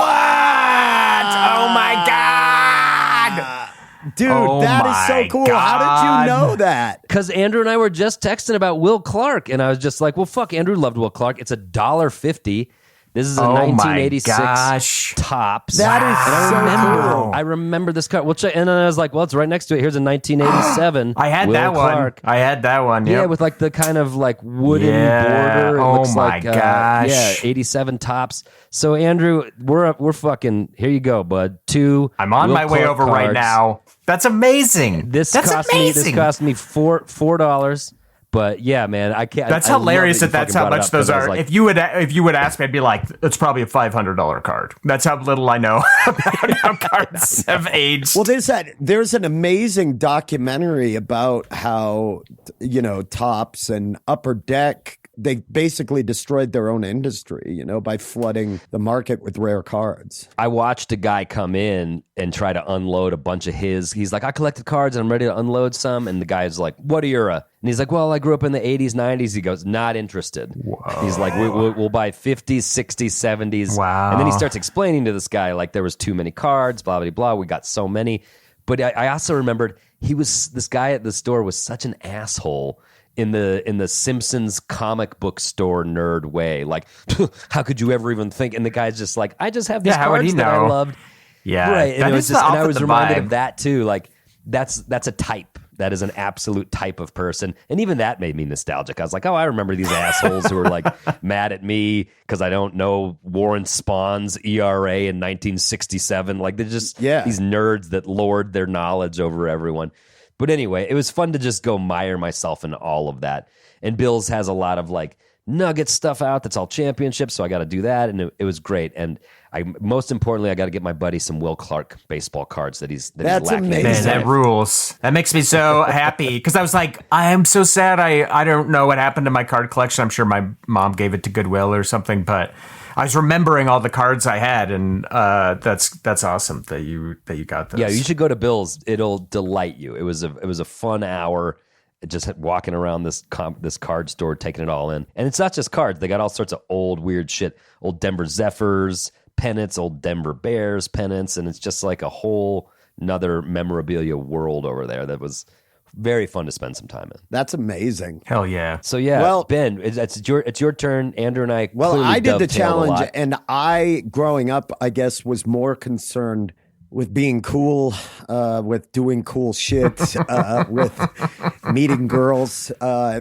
Oh my God! Dude, Oh that is my so cool. God. How did you know that? Because Andrew and I were just texting about Will Clark, and I was just like, well, fuck, Andrew loved Will Clark. It's $1.50. This is a Oh my 1986 gosh. Tops. That is And so I remember this card. We'll check, and then I was like, well, it's right next to it. Here's a 1987. I had Will that Clark. one. I had that one. Yeah, Yep. with like the kind of like wooden Yeah. border. It Oh looks my like, gosh. yeah, 87 Tops. So Andrew, we're fucking. Here you go, bud. Two. I'm on Will my way Clark over right cards. now. That's amazing. This That's cost amazing. me $4. But yeah, man, I can't. That's I love hilarious you that that's fucking how brought it much up, those 'cause I was are. like, If you would ask me, I'd be like, it's probably a $500 card. That's how little I know about how cards have aged. Well, there's an amazing documentary about how, Tops and Upper Deck, they basically destroyed their own industry, by flooding the market with rare cards. I watched a guy come in and try to unload a bunch of his. He's like, I collected cards and I'm ready to unload some. And the guy's like, what era? And he's like, well, I grew up in the 80s, 90s. He goes, not interested. Whoa. He's like, we'll buy 50s, 60s, 70s. Wow. And then he starts explaining to this guy, like, there was too many cards, blah, blah, blah. We got so many. But I also remembered this guy at the store was such an asshole in the Simpsons comic book store nerd way. Like, how could you ever even think? And the guy's just like, I just have these how would cards he that I know? loved. Yeah, Right. And that it was is the just, and I was opposite reminded vibe. of that too. Like, that's a type. That is an absolute type of person. And even that made me nostalgic. I was like, oh, I remember these assholes who are like mad at me because I don't know Warren Spawn's ERA in 1967. Like, they're just these nerds that lord their knowledge over everyone. But anyway, it was fun to just go mire myself in all of that. And Bill's has a lot of like Nugget stuff out that's all championships, so I got to do that, and it was great. And most importantly, I got to get my buddy some Will Clark baseball cards that he's That's lacking. amazing. Man, that rules. That makes me so happy because I was like, I am so sad. I don't know what happened to my card collection. I'm sure my mom gave it to Goodwill or something, but I was remembering all the cards I had, and that's awesome that you got those. Yeah, you should go to Bill's. It'll delight you. It was a fun hour. Just walking around this card store, taking it all in. And it's not just cards. They got all sorts of old weird shit. Old Denver Zephyrs pennants, old Denver Bears pennants, and it's just like a whole another memorabilia world over there that was very fun to spend some time in. That's amazing. Hell yeah. So yeah, Well- Ben, it's your turn. Andrew and I. Well, clearly I did the dovetailed a challenge, lot. and I, growing up, I guess, was more concerned with being cool, with doing cool shit, with meeting girls,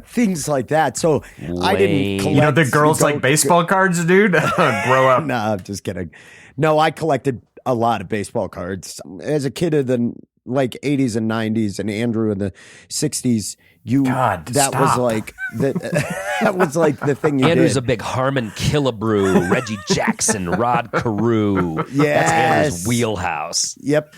things like that. So I Lame. didn't collect. You know the girls like baseball cards, dude? Grow up. No, I'm just kidding. No, I collected a lot of baseball cards as a kid of the like 80s and 90s, and Andrew in the 60s. God, that was stop. like that was like the thing you Andrew's did. a big Harmon Killebrew, Reggie Jackson, Rod Carew. That's Yes. Andrew's wheelhouse. Yep.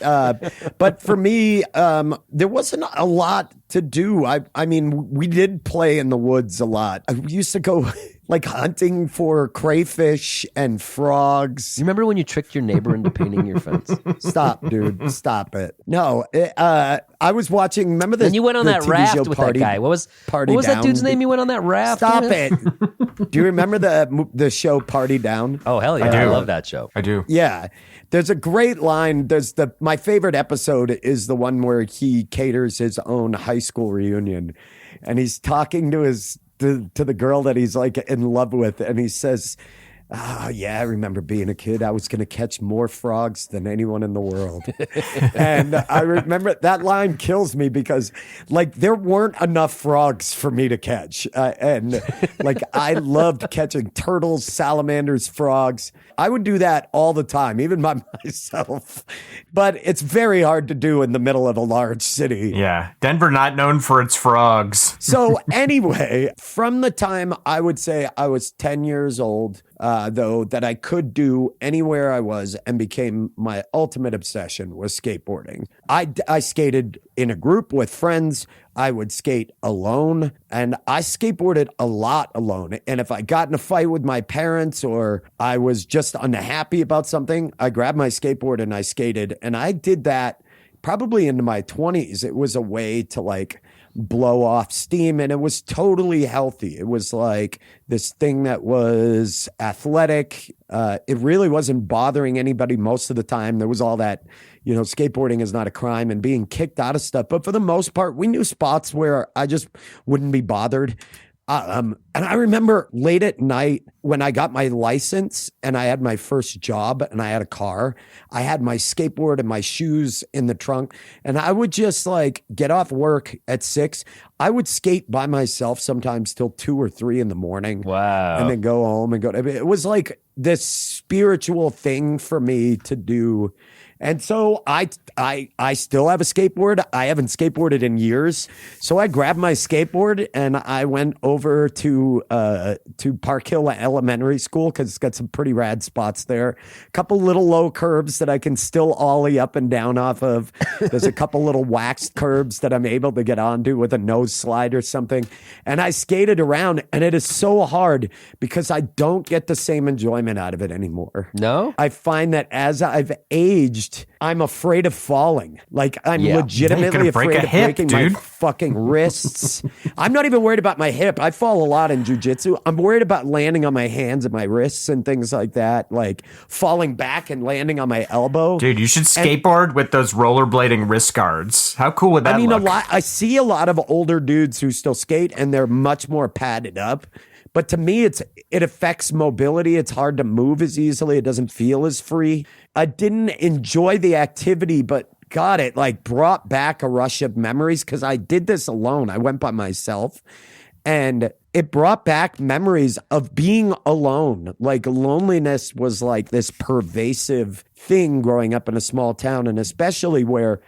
But for me, there wasn't a lot to do. I mean, we did play in the woods a lot. I used to go like hunting for crayfish and frogs. You remember when you tricked your neighbor into painting your fence? Stop, dude. Stop it. No, I was watching. Remember this? And you went on that TV raft show with Party, that guy. What was Party that Down? dude's name? You went on that raft. Stop with? it. Do you remember the show Party Down? Oh hell yeah! I do. I love that show. I do. Yeah. There's a great line. My favorite episode is the one where he caters his own high school reunion, and he's talking to the girl that he's like in love with, and he says, "Oh yeah, I remember being a kid. I was going to catch more frogs than anyone in the world." And I remember that line kills me because like there weren't enough frogs for me to catch. And like I loved catching turtles, salamanders, frogs. I would do that all the time, even by myself. But it's very hard to do in the middle of a large city. Yeah. Denver not known for its frogs. So anyway, from the time I would say I was 10 years old, though, that I could do anywhere I was and became my ultimate obsession was skateboarding. I skated in a group with friends. I would skate alone, and I skateboarded a lot alone. And if I got in a fight with my parents or I was just unhappy about something, I grabbed my skateboard and I skated. And I did that probably into my 20s. It was a way to like blow off steam, and it was totally healthy. It was like this thing that was athletic. It really wasn't bothering anybody most of the time. There was all that, skateboarding is not a crime and being kicked out of stuff. But for the most part, we knew spots where I just wouldn't be bothered. And I remember late at night when I got my license and I had my first job and I had a car, I had my skateboard and my shoes in the trunk, and I would just like get off work at 6. I would skate by myself sometimes till 2 or 3 in the morning. Wow. And then go home and go. It was like this spiritual thing for me to do. And so I still have a skateboard. I haven't skateboarded in years. So I grabbed my skateboard and I went over to Park Hill Elementary School because it's got some pretty rad spots there. A couple little low curbs that I can still ollie up and down off of. There's a couple little waxed curbs that I'm able to get onto with a nose slide or something. And I skated around, and it is so hard because I don't get the same enjoyment out of it anymore. No? I find that as I've aged, I'm afraid of falling. Like I'm Yeah. legitimately You're gonna break afraid a of hip, breaking my dude. fucking wrists. I'm not even worried about my hip. I fall a lot in jujitsu. I'm worried about landing on my hands and my wrists and things like that, like falling back and landing on my elbow. Dude, you should skateboard with those rollerblading wrist guards. How cool would that I mean, look? I see a lot of older dudes who still skate, and they're much more padded up. But to me, it affects mobility. It's hard to move as easily. It doesn't feel as free. I didn't enjoy the activity, but God, it like brought back a rush of memories because I did this alone. I went by myself, and it brought back memories of being alone. Like loneliness was like this pervasive thing growing up in a small town, and especially where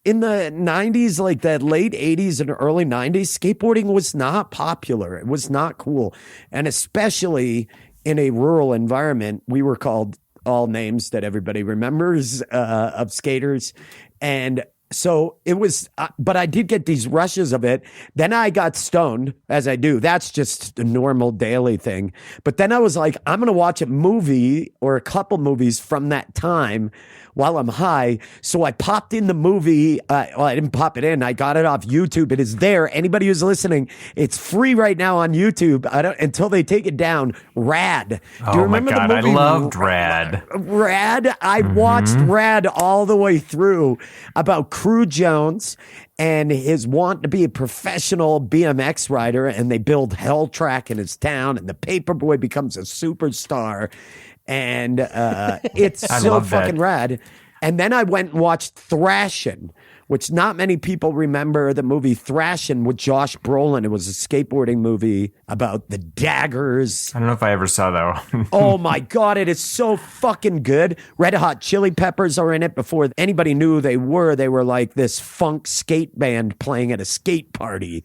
in the 90s, like the late 80s and early 90s, skateboarding was not popular. It was not cool. And especially in a rural environment, we were called all names that everybody remembers of skaters. And So it was, but I did get these rushes of it. Then I got stoned, as I do. That's just a normal daily thing. But then I was like, I'm going to watch a movie or a couple movies from that time while I'm high. So I popped in the movie. Well, I didn't pop it in. I got it off YouTube. It is there. Anybody who's listening, it's free right now on YouTube. Until they take it down. Rad. Do you remember my God, the movie? I loved Rad. Rad. I watched Rad all the way through, about Crew Jones and his want to be a professional BMX rider, and they build Hell Track in his town, and the Paperboy becomes a superstar, and it's so fucking rad. And then I went and watched Thrashin', which not many people remember the movie Thrashin' with Josh Brolin. It was a skateboarding movie about the daggers. I don't know if I ever saw that one. Oh my God, it is so fucking good. Red Hot Chili Peppers are in it before anybody knew who they were. They were like this funk skate band playing at a skate party.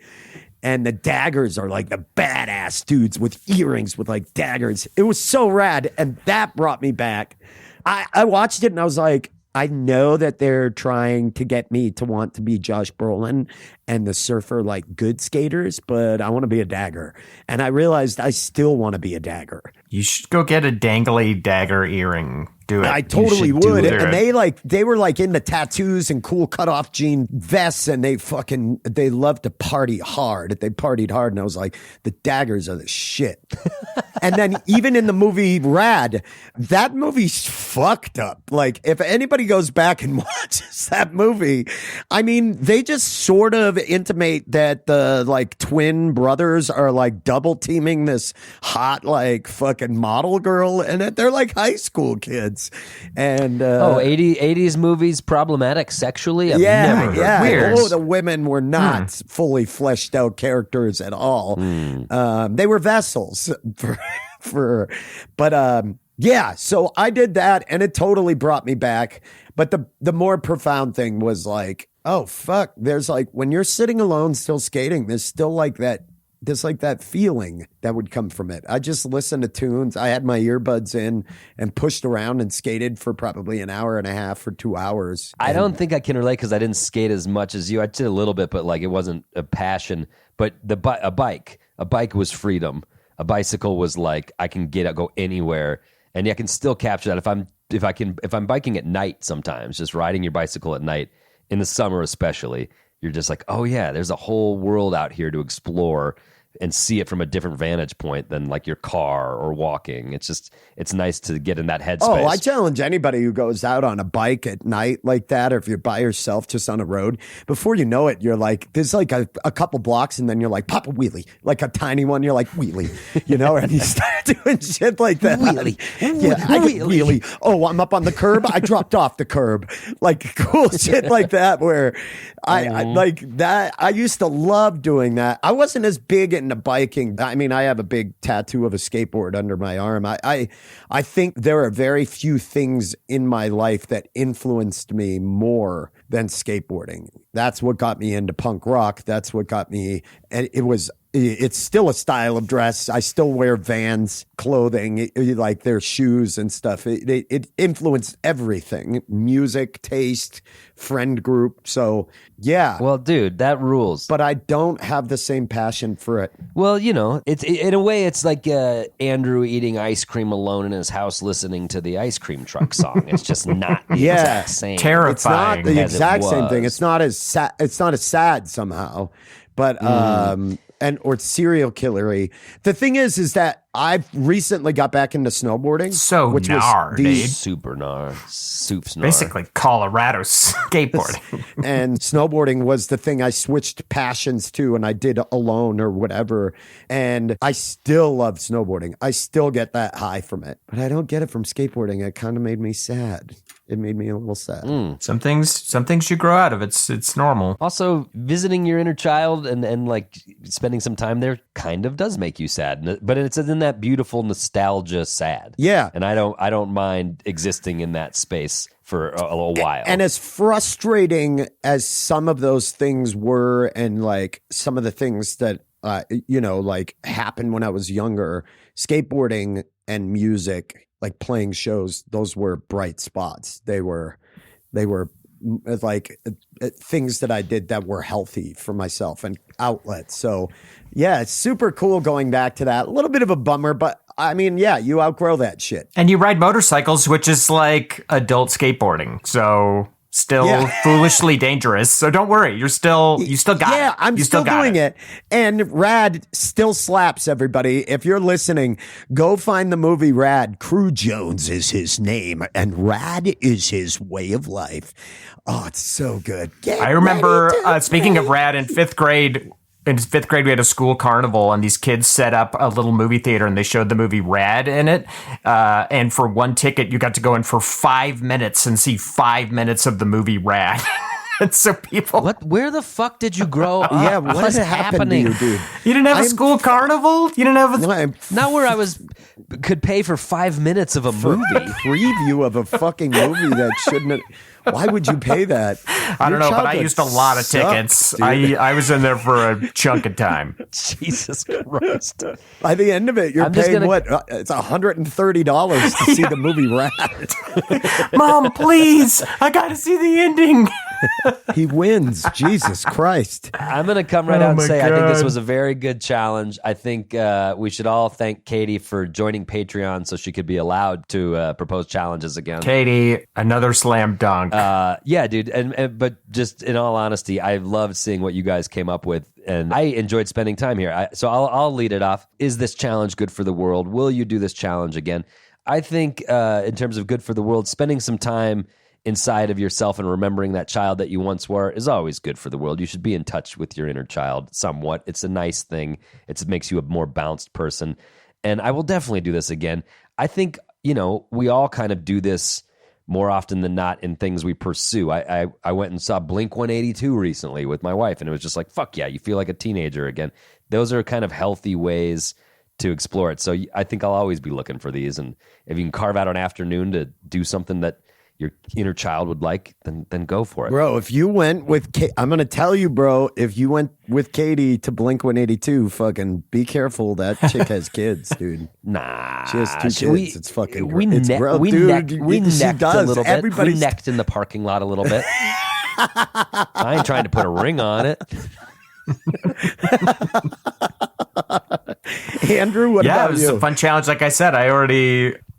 And the daggers are like the badass dudes with earrings with like daggers. It was so rad. And that brought me back. I watched it and I was like, I know that they're trying to get me to want to be Josh Brolin and the Surfer like good skaters, but I want to be a dagger. And I realized I still want to be a dagger. You should go get a dangly dagger earring. Do it. I You totally should do would. it. And they were like into tattoos and cool cutoff jean vests, and they loved to party hard. They partied hard, and I was like, the daggers are the shit. And then even in the movie Rad, that movie's fucked up. Like, if anybody goes back and watches that movie, I mean, they just sort of intimate that the like twin brothers are like double teaming this hot like fucking model girl, and they're like high school kids. And 80s movies problematic sexually? I've never heard. Weird. Oh, the women were not fully fleshed out characters at all. They were vessels yeah. So I did that, and it totally brought me back. But the more profound thing was like, oh fuck, there's like when you're sitting alone still skating, there's still like that. There's like that feeling that would come from it. I just listened to tunes. I had my earbuds in and pushed around and skated for probably an hour and a half or 2 hours. I don't think I can relate because I didn't skate as much as you. I did a little bit, but like it wasn't a passion. But a bike was freedom. A bicycle was like I can go anywhere, and I can still capture that if I'm biking at night. Sometimes just riding your bicycle at night in the summer, especially. You're just like, oh yeah, there's a whole world out here to explore and see it from a different vantage point than like your car or walking. It's nice to get in that headspace. Oh, I challenge anybody who goes out on a bike at night like that, or if you're by yourself just on a road, before you know it, you're like, there's like a couple blocks, and then you're like, pop a wheelie, like a tiny one. You're like, wheelie, and you start doing shit like that. Wheelie. Yeah, I get wheelie. Oh, I'm up on the curb. I dropped off the curb. Like cool shit like that, where I like that. I used to love doing that. I wasn't as big into biking. I mean, I have a big tattoo of a skateboard under my arm. I think there are very few things in my life that influenced me more than skateboarding. That's what got me into punk rock. That's what got me, and it's still a style of dress. I still wear Vans clothing, like their shoes and stuff. It influenced everything, music, taste, friend group. So yeah. Well, dude, that rules. But I don't have the same passion for it. Well, it's in a way, it's like Andrew eating ice cream alone in his house, listening to the ice cream truck song. It's just not the exact same. Terrifying. It's not the as it exact same was. thing. It's not as sad. It's not as sad somehow, but or serial killery. The thing is that I've recently got back into snowboarding. So which gnar, was the dude. Super gnar. Soups gnar. Basically, Colorado skateboarding. and snowboarding was the thing I switched passions to, and I did alone or whatever. And I still love snowboarding. I still get that high from it, but I don't get it from skateboarding. It kind of made me sad. It made me a little sad. Some things you grow out of. It's normal. Also, visiting your inner child and like spending some time there kind of does make you sad, but it's in that beautiful nostalgia sad. Yeah. And I don't mind existing in that space for a while. And as frustrating as some of those things were, and like some of the things that like happened when I was younger, skateboarding and music, like playing shows, those were bright spots. They were things that I did that were healthy for myself and outlets. So yeah, it's super cool going back to that. A little bit of a bummer, but I mean, yeah, you outgrow that shit. And you ride motorcycles, which is like adult skateboarding. So still foolishly dangerous. So don't worry. You still got it. Yeah, I'm You still got doing it. And Rad still slaps, everybody. If you're listening, go find the movie Rad. Crew Jones is his name, and Rad is his way of life. Oh, it's so good. I remember, speaking of Rad, in fifth grade, we had a school carnival, and these kids set up a little movie theater, and they showed the movie Rad in it. And for one ticket, you got to go in for 5 minutes and see 5 minutes of the movie Rad. And so people, Where the fuck did you grow up? Yeah, what what is happened to happening? you, dude? you didn't have a school carnival? You didn't have a... Not where I could pay for 5 minutes of a movie. Preview of a fucking movie that shouldn't have. Why would you pay that? I don't know, but I used a lot of tickets. I was in there for a chunk of time. Jesus Christ. By the end of it, you're I'm just paying gonna- what? It's $130 to see the movie Rat. Mom, please, I got to see the ending. He wins. Jesus Christ. I'm going to come right out and my say I think this God. was a very good challenge. I think we should all thank Katie for joining Patreon so she could be allowed to propose challenges again. Katie, another slam dunk. Yeah, dude. But just in all honesty, I loved seeing what you guys came up with, and I enjoyed spending time here. So I'll lead it off. Is this challenge good for the world? Will you do this challenge again? I think in terms of good for the world, spending some time inside of yourself and remembering that child that you once were is always good for the world. You should be in touch with your inner child somewhat. It's a nice thing. It makes you a more balanced person. And I will definitely do this again. I think, we all kind of do this more often than not in things we pursue. I went and saw Blink-182 recently with my wife, and it was just like, fuck yeah, you feel like a teenager again. Those are kind of healthy ways to explore it. So I think I'll always be looking for these. And if you can carve out an afternoon to do something that your inner child would like, then go for it. Bro, if you went with I'm going to tell you, bro, if you went with Katie to Blink-182, fucking be careful. That chick has kids, dude. Nah. She has 2 kids. It's fucking we it's gross, we dude. necked, we She necked does. a little bit. Everybody's We necked in the parking lot a little bit. I ain't trying to put a ring on it. Andrew, what Yeah, about it was you? a fun challenge. Like I said, I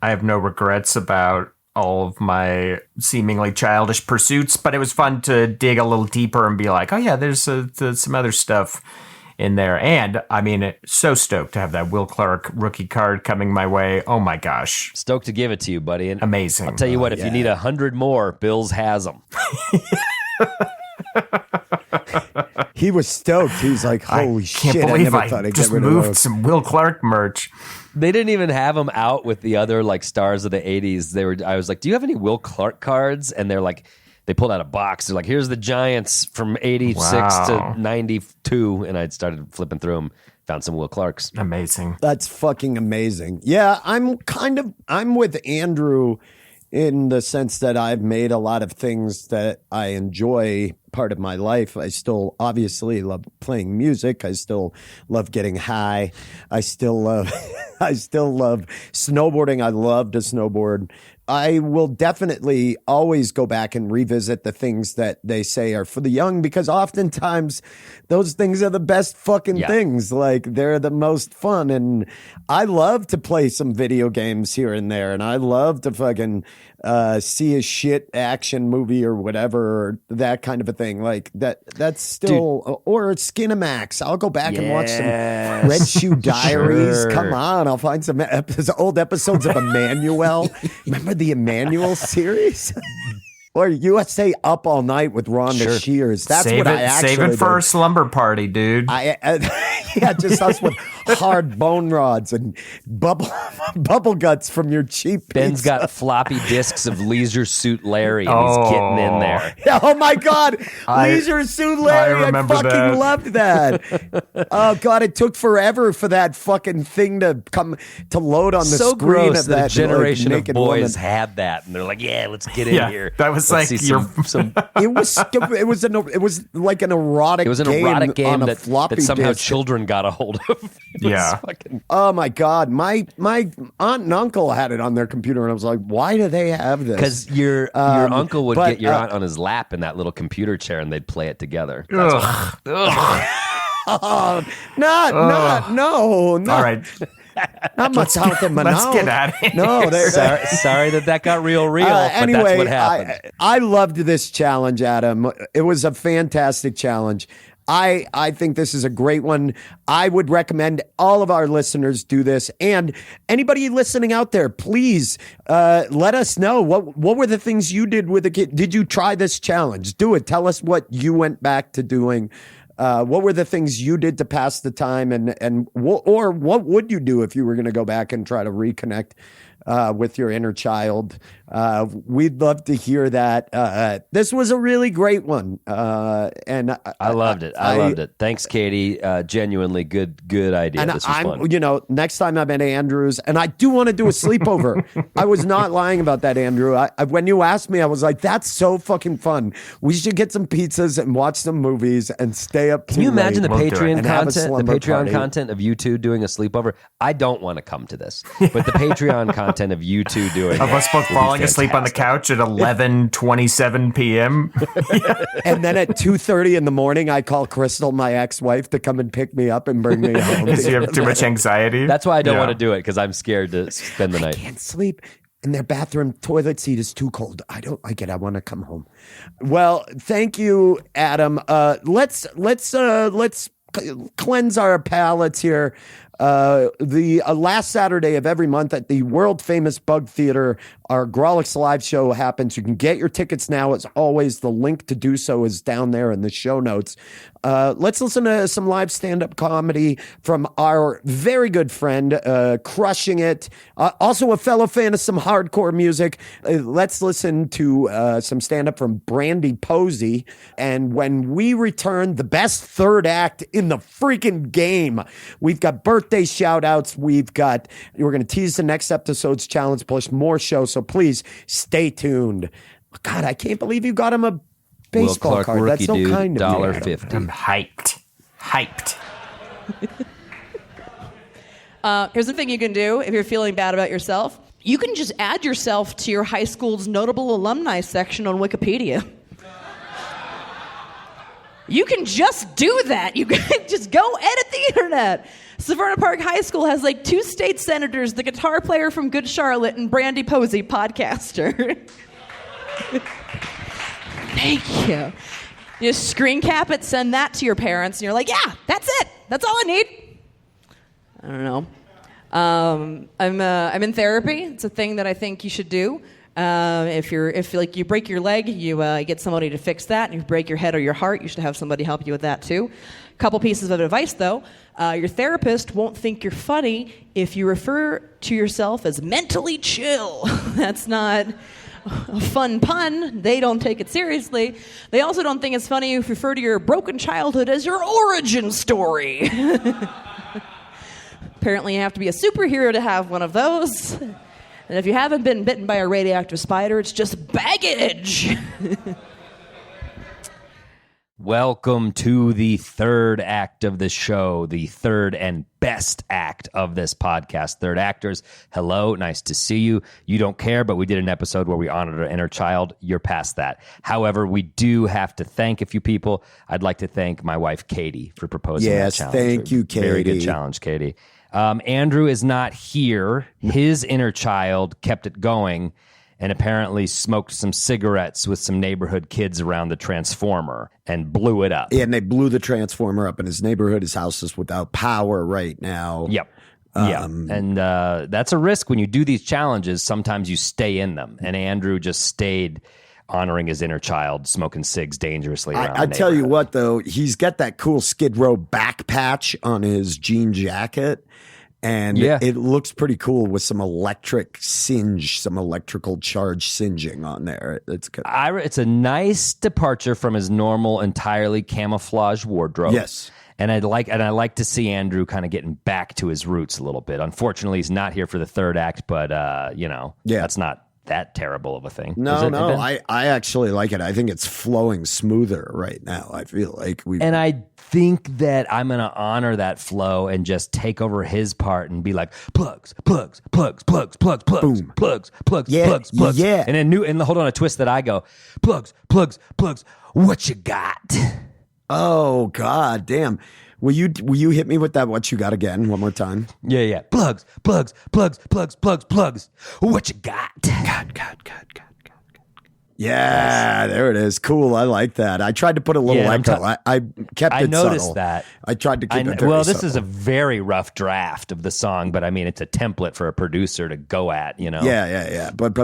have no regrets about all of my seemingly childish pursuits, but it was fun to dig a little deeper and be like, oh yeah, there's some other stuff in there. And I mean, so stoked to have that Will Clark rookie card coming my way. Oh my gosh. Stoked to give it to you, buddy. And Amazing. I'll tell you what, if you need 100 more, Bills has them. He was stoked. He was like, holy I can't shit, I believe never I thought I'd just get rid of moved those. some Will Clark merch. They didn't even have them out with the other like stars of the 80s. I was like, do you have any Will Clark cards? And they're like, they pulled out a box. They're like, here's the Giants from 86 Wow. to 92. And I started flipping through them, found some Will Clarks. Amazing. That's fucking amazing. Yeah, I'm with Andrew in the sense that I've made a lot of things that I enjoy part of my life. I still obviously love playing music. I still love getting high. I still love snowboarding. I love to snowboard. I will definitely always go back and revisit the things that they say are for the young, because oftentimes those things are the best fucking things. Like, they're the most fun. And I love to play some video games here and there. And I love to fucking see a shit action movie or whatever, or that kind of a thing. Like that's still, or Skinamax. I'll go back and watch some Red Shoe Diaries. Sure. Come on. I'll find some old episodes of Emmanuel. Remember the Emmanuel series? Or USA Up All Night with Rhonda Shears. That's Save what it, I actually save it for did. a slumber party, dude. Yeah, just us with hard bone rods and bubble guts from your cheap Ben's pizza. got floppy disks of Leisure Suit Larry, and he's getting in there. Oh my God, Leisure Suit Larry! I remember fucking that. loved that. Oh God, it took forever for that fucking thing to come to load on the So screen gross of that a that generation like, of naked boys woman. had that, and they're like, "Yeah, let's get in Yeah, here." that was Let's like see your- some. It was like an erotic. It was an erotic game on a that floppy somehow disk. children got a hold of. Yeah. Oh my God, my aunt and uncle had it on their computer, and I was like, why do they have this? Because your uncle would but, get your aunt on his lap in that little computer chair, and they'd play it together. That's no. All right. Not much out there, Let's get out of here. No, sorry that got real, but anyway, that's what happened. I loved this challenge, Adam. It was a fantastic challenge. I think this is a great one. I would recommend all of our listeners do this. And anybody listening out there, please let us know what were the things you did with a kid. Did you try this challenge? Do it. Tell us what you went back to doing. What were the things you did to pass the time, or what would you do if you were going to go back and try to reconnect with your inner child? We'd love to hear that. This was a really great one, and I loved it. I loved it. Thanks, Katie. Genuinely good idea. And this was fun. Next time I'm at Andrew's, and I do want to do a sleepover. I was not lying about that, Andrew. When you asked me, I was like, "That's so fucking fun. We should get some pizzas and watch some movies and stay up." Can you imagine the Patreon content? content of you two doing a sleepover? I don't want to come to this, but the Patreon content of you two doing Of us both falling asleep on the couch at 11:27 p.m. And then at 2:30 in the morning, I call Crystal, my ex-wife, to come and pick me up and bring me home. Because you have too much anxiety. That's why I don't want to do it, because I'm scared to spend the night. I can't sleep. And their bathroom toilet seat is too cold. I don't like it. I want to come home. Well, thank you, Adam. Let's cleanse our palates here. The last Saturday of every month at the world famous Bug Theater, our Grawlix live show happens. You can get your tickets now. As always, the link to do so is down there in the show notes. Let's listen to some live stand-up comedy from our very good friend, crushing it. Also a fellow fan of some hardcore music. Let's listen to some stand-up from Brandy Posey. And when we return, the best third act in the freaking game. We've got birthday shout-outs. We're going to tease the next episode's challenge plus more shows. So please stay tuned. God, I can't believe you got him a baseball Will Clark card. rookie That's so dude, kind of you. $1.50. I'm hyped. Here's the thing you can do if you're feeling bad about yourself. You can just add yourself to your high school's notable alumni section on Wikipedia. You can just do that. You can just go edit the internet. Severna Park High School has like 2 state senators, the guitar player from Good Charlotte, and Brandy Posey, podcaster. Thank you. You just screen cap it, send that to your parents, and you're like, yeah, that's it. That's all I need. I don't know. I'm in therapy. It's a thing that I think you should do. If you break your leg, you get somebody to fix that. And if you break your head or your heart, you should have somebody help you with that too. Couple pieces of advice though. Your therapist won't think you're funny if you refer to yourself as mentally chill. That's not a fun pun. They don't take it seriously. They also don't think it's funny if you refer to your broken childhood as your origin story. Apparently you have to be a superhero to have one of those. And if you haven't been bitten by a radioactive spider, it's just baggage. Welcome to the third act of the show, the third and best act of this podcast. Third actors, hello, nice to see you. You don't care, but we did an episode where we honored our inner child. You're past that. However, we do have to thank a few people. I'd like to thank my wife, Katie, for proposing that challenge. Yes, thank you, Katie. Very good challenge, Katie. Andrew is not here. His inner child kept it going and apparently smoked some cigarettes with some neighborhood kids around the Transformer and blew it up. And they blew the Transformer up in his neighborhood. His house is without power right now. Yep. And that's a risk when you do these challenges. Sometimes you stay in them. And Andrew just stayed honoring his inner child, smoking cigs dangerously around I the tell you neighborhood. what, though, he's got that cool Skid Row back patch on his jean jacket. And it looks pretty cool with some electric singe, some electrical charge singeing on there. It's good. It's a nice departure from his normal, entirely camouflage wardrobe. Yes. And I like to see Andrew kind of getting back to his roots a little bit. Unfortunately, he's not here for the third act, but that's not that terrible of a thing. Is No, it, no, Ben? I actually like it. I think it's flowing smoother right now. I feel like we. And I think that I'm going to honor that flow and just take over his part and be like, plugs, plugs, plugs, plugs, plugs, plugs, Boom. plugs, plugs, Yeah, plugs, plugs. yeah. And then hold on, a twist that I go, plugs, plugs, plugs. What you got? Oh God, damn! Will you hit me with that? What you got again? One more time. Yeah. Plugs, plugs, plugs, plugs, plugs, plugs. What you got? God. Yeah, there it is. Cool. I like that. I tried to put a little Yeah, I'm echo. I kept it I noticed subtle. that. I tried to keep it very well, this subtle. is a very rough draft of the song, but I mean, it's a template for a producer to go at, you know? Yeah. But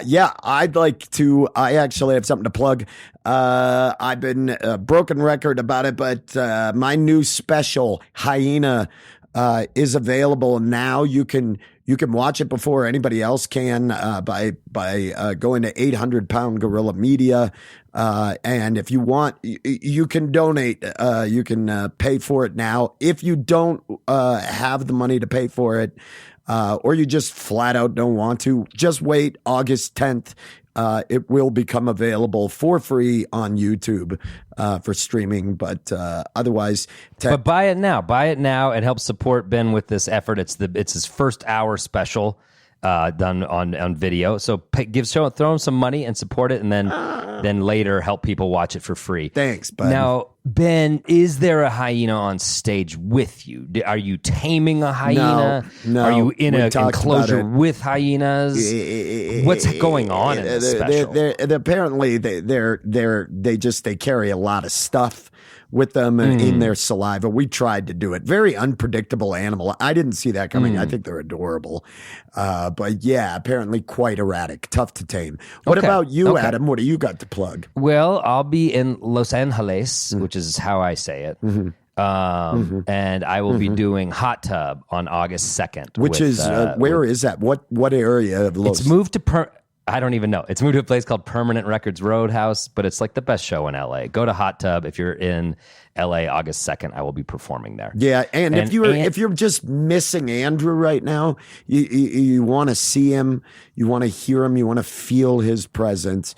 yeah, I'd like to. I actually have something to plug. I've been a broken record about it, but my new special Hyena is available now. You can watch it before anybody else can by going to 800 Pound Gorilla Media. And if you want, you can donate. You can pay for it now. If you don't have the money to pay for it, or you just flat out don't want to, just wait August 10th. It will become available for free on YouTube for streaming, but otherwise, But buy it now. Buy it now. It helps support Ben with this effort. It's his first hour special done on video. So throw him some money and support it, and then later help people watch it for free. Thanks, bud. Now, Ben, is there a hyena on stage with you? Are you taming a hyena? No, Are you in we an talked about enclosure it. with hyenas? What's going on in this special? Apparently, they carry a lot of stuff with them in their saliva. We tried to do it. Very unpredictable animal. I didn't see that coming. I think they're adorable. But yeah, apparently quite erratic. Tough to tame. What Okay. about you, Okay. Adam? What do you got to plug? Well, I'll be in Los Angeles, which is how I say it. And I will be doing Hot Tub on August 2nd. Which is, where is that? What area of Los? It's moved to I don't even know. It's moved to a place called Permanent Records Roadhouse, but it's like the best show in LA. Go to Hot Tub if you're in LA August 2nd. I will be performing there. Yeah, and if you're just missing Andrew right now, you want to see him, you want to hear him, you want to feel his presence.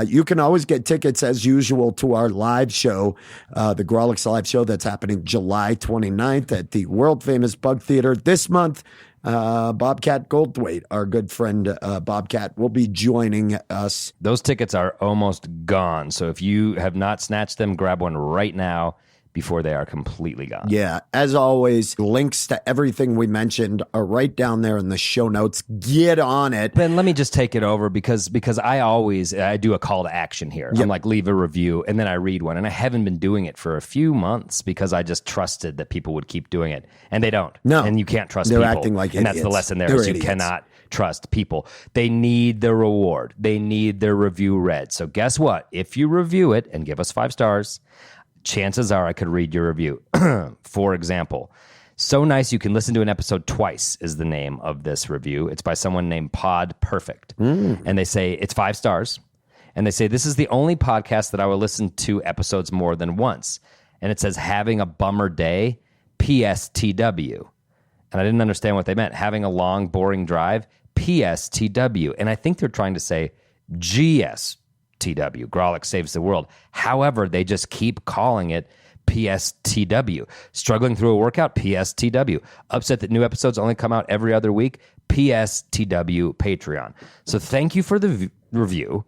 You can always get tickets as usual to our live show, the Grawlix live show that's happening July 29th at the world famous Bug Theater this month. Bobcat Goldthwait, our good friend Bobcat, will be joining us. Those tickets are almost gone. So if you have not snatched them, grab one right now before they are completely gone. Yeah, as always, links to everything we mentioned are right down there in the show notes. Get on it. Ben, let me just take it over because I do a call to action here. I'm like, leave a review, and then I read one. And I haven't been doing it for a few months because I just trusted that people would keep doing it. And they don't. No. And you can't trust They're people. acting like And that's the idiots. lesson there They're is you idiots. cannot trust people. They need their reward. They need their review read. So guess what? If you review it and give us 5 stars, chances are I could read your review. For example, So Nice You Can Listen to an Episode Twice is the name of this review. It's by someone named Pod Perfect. And they say it's 5 stars. And they say, this is the only podcast that I will listen to episodes more than once. And it says, having a bummer day, PSTW. And I didn't understand what they meant. Having a long, boring drive, PSTW. And I think they're trying to say GSTW, Grawlix Saves the World. However, they just keep calling it PSTW. Struggling through a workout, PSTW. Upset that new episodes only come out every other week, PSTW Patreon. So thank you for the review.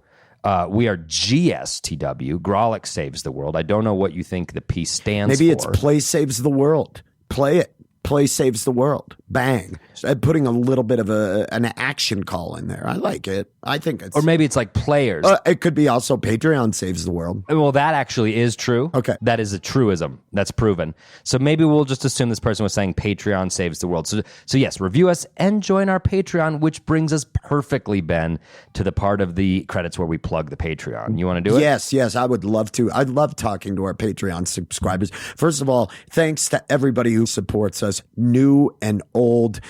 We are GSTW, Grawlix Saves the World. I don't know what you think the P stands Maybe for. it's Play Saves the World. Play it. Play Saves the World. Bang. Putting a little bit of an action call in there. I like it. I think it's... Or maybe it's like players. It could be also Patreon Saves the World. Well, that actually is true. Okay. That is a truism. That's proven. So maybe we'll just assume this person was saying Patreon saves the world. So yes, review us and join our Patreon, which brings us perfectly, Ben, to the part of the credits where we plug the Patreon. You want to do it? Yes, I would love to. I love talking to our Patreon subscribers. First of all, thanks to everybody who supports us, new and old.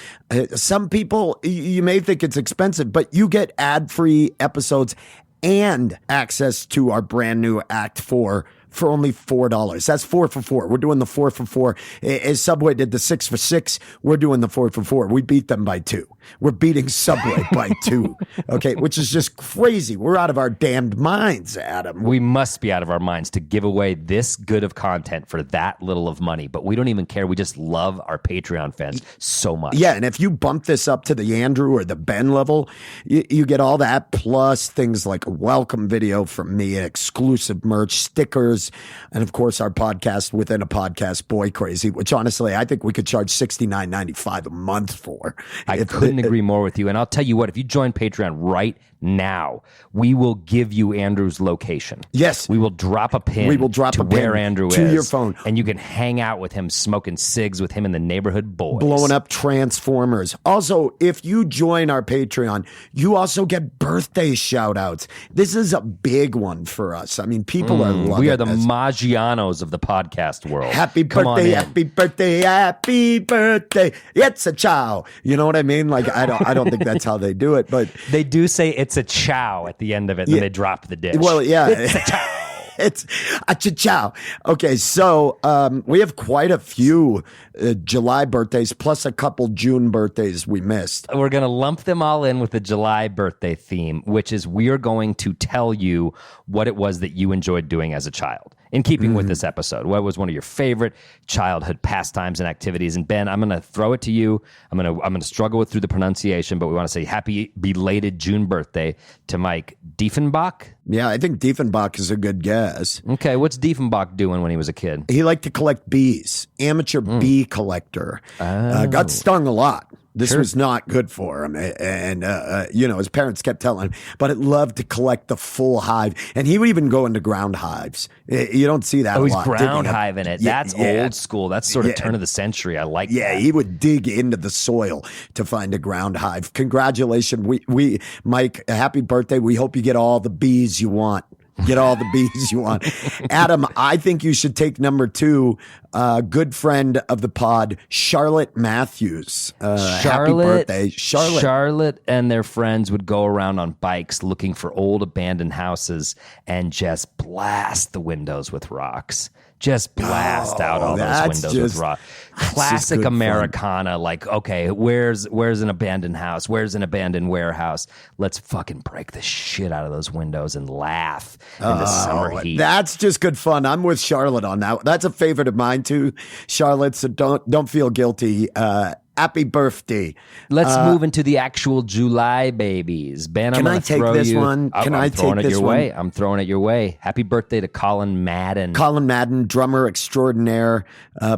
Some people, you may think it's expensive, but you get ad-free episodes and access to our brand new Act 4 for only $4. That's 4 for $4. We're doing the 4 for $4. As Subway did the 6 for $6, we're doing the 4 for $4. We beat them by 2. We're beating Subway by 2. Okay, which is just crazy. We're out of our damned minds, Adam. We must be out of our minds to give away this good of content for that little of money, but we don't even care. We just love our Patreon fans so much. Yeah, and if you bump this up to the Andrew or the Ben level, you get all that plus things like a welcome video from me, exclusive merch, stickers, and of course our podcast within a podcast, Boy Crazy, which honestly I think we could charge $69.95 a month for. I couldn't agree more with you. And I'll tell you what, if you join Patreon right now, we will give you Andrew's location. Yes. We will drop a pin We will drop to a pin where Andrew to is. your phone. And you can hang out with him, smoking cigs with him and the neighborhood boys. Blowing up Transformers. Also, if you join our Patreon, you also get birthday shout outs. This is a big one for us. I mean, people are loving We are the this. Maggianos of the podcast world. Happy Come on birthday, in. happy birthday, happy birthday. It's a chow. You know what I mean? Like I don't think that's how they do it, but They do say it's a chow at the end of it, and Yeah. they drop the dish. well, yeah. It's a chow. It's a chow. Okay, so we have quite a few July birthdays plus a couple June birthdays we missed. We're going to lump them all in with the July birthday theme, which is we are going to tell you what it was that you enjoyed doing as a child. In keeping with this episode, what was one of your favorite childhood pastimes and activities? And Ben, I'm going to throw it to you. I'm going to struggle through the pronunciation, but we want to say happy belated June birthday to Mike Diefenbach. Yeah, I think Diefenbach is a good guess. Okay, what's Diefenbach doing when he was a kid? He liked to collect bees, amateur bee collector. Got stung a lot. This was not good for him. And his parents kept telling him, but it loved to collect the full hive. And he would even go into ground hives. You don't see that a He's lot. ground digging up- hiving it. Yeah, That's yeah. old school. That's sort of Yeah. turn of the century. I like Yeah, that. he would dig into the soil to find a ground hive. Congratulations. We Mike, happy birthday. We hope you get all the bees you want. Get all the bees you want. Adam, I think you should take number 2, good friend of the pod, Charlotte Matthews. Happy birthday, Charlotte. Charlotte and their friends would go around on bikes looking for old abandoned houses and just blast the windows with rocks. Just blast out all those that's windows just- with rocks. that's just Classic good fun. Americana, like, okay, where's an abandoned house? Where's an abandoned warehouse? Let's fucking break the shit out of those windows and laugh in the summer heat. That's just good fun. I'm with Charlotte on that. That's a favorite of mine too, Charlotte. So don't feel guilty. Happy birthday. Let's move into the actual July babies. Ben, I'm Can going I to take throw this you. one? Can I'm I throwing take it this your one? way. I'm throwing it your way. Happy birthday to Colin Madden. Colin Madden, drummer extraordinaire,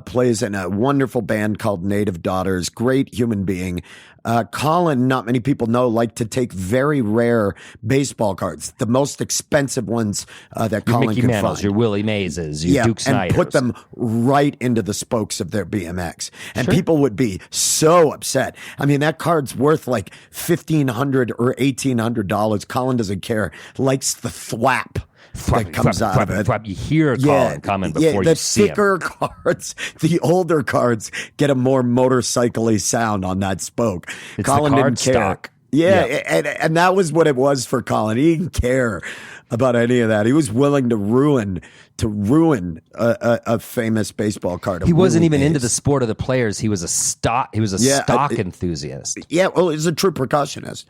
plays in a wonderful band called Native Daughters. Great human being. Colin, not many people know, liked to take very rare baseball cards, the most expensive ones that your Colin Mickey could Mantles, find. your Willie Mazes, your Duke and Snyders. put them right into the spokes of their BMX. And people would be so upset. I mean, that card's worth like $1,500 or $1,800. Colin doesn't care. Likes the thwap that comes out of it. You hear Colin coming before the you see him. thicker cards, the older cards get a more motorcycle-y sound on that spoke. It's Colin the didn't card care. stock. Yeah, Yep. and that was what it was for Colin. He didn't care about any of that. He was willing to ruin a famous baseball card. He wasn't Willie even into Mays. the sport of the players. He was a stock. He was a Yeah, stock enthusiast. Yeah, well, he's a true percussionist.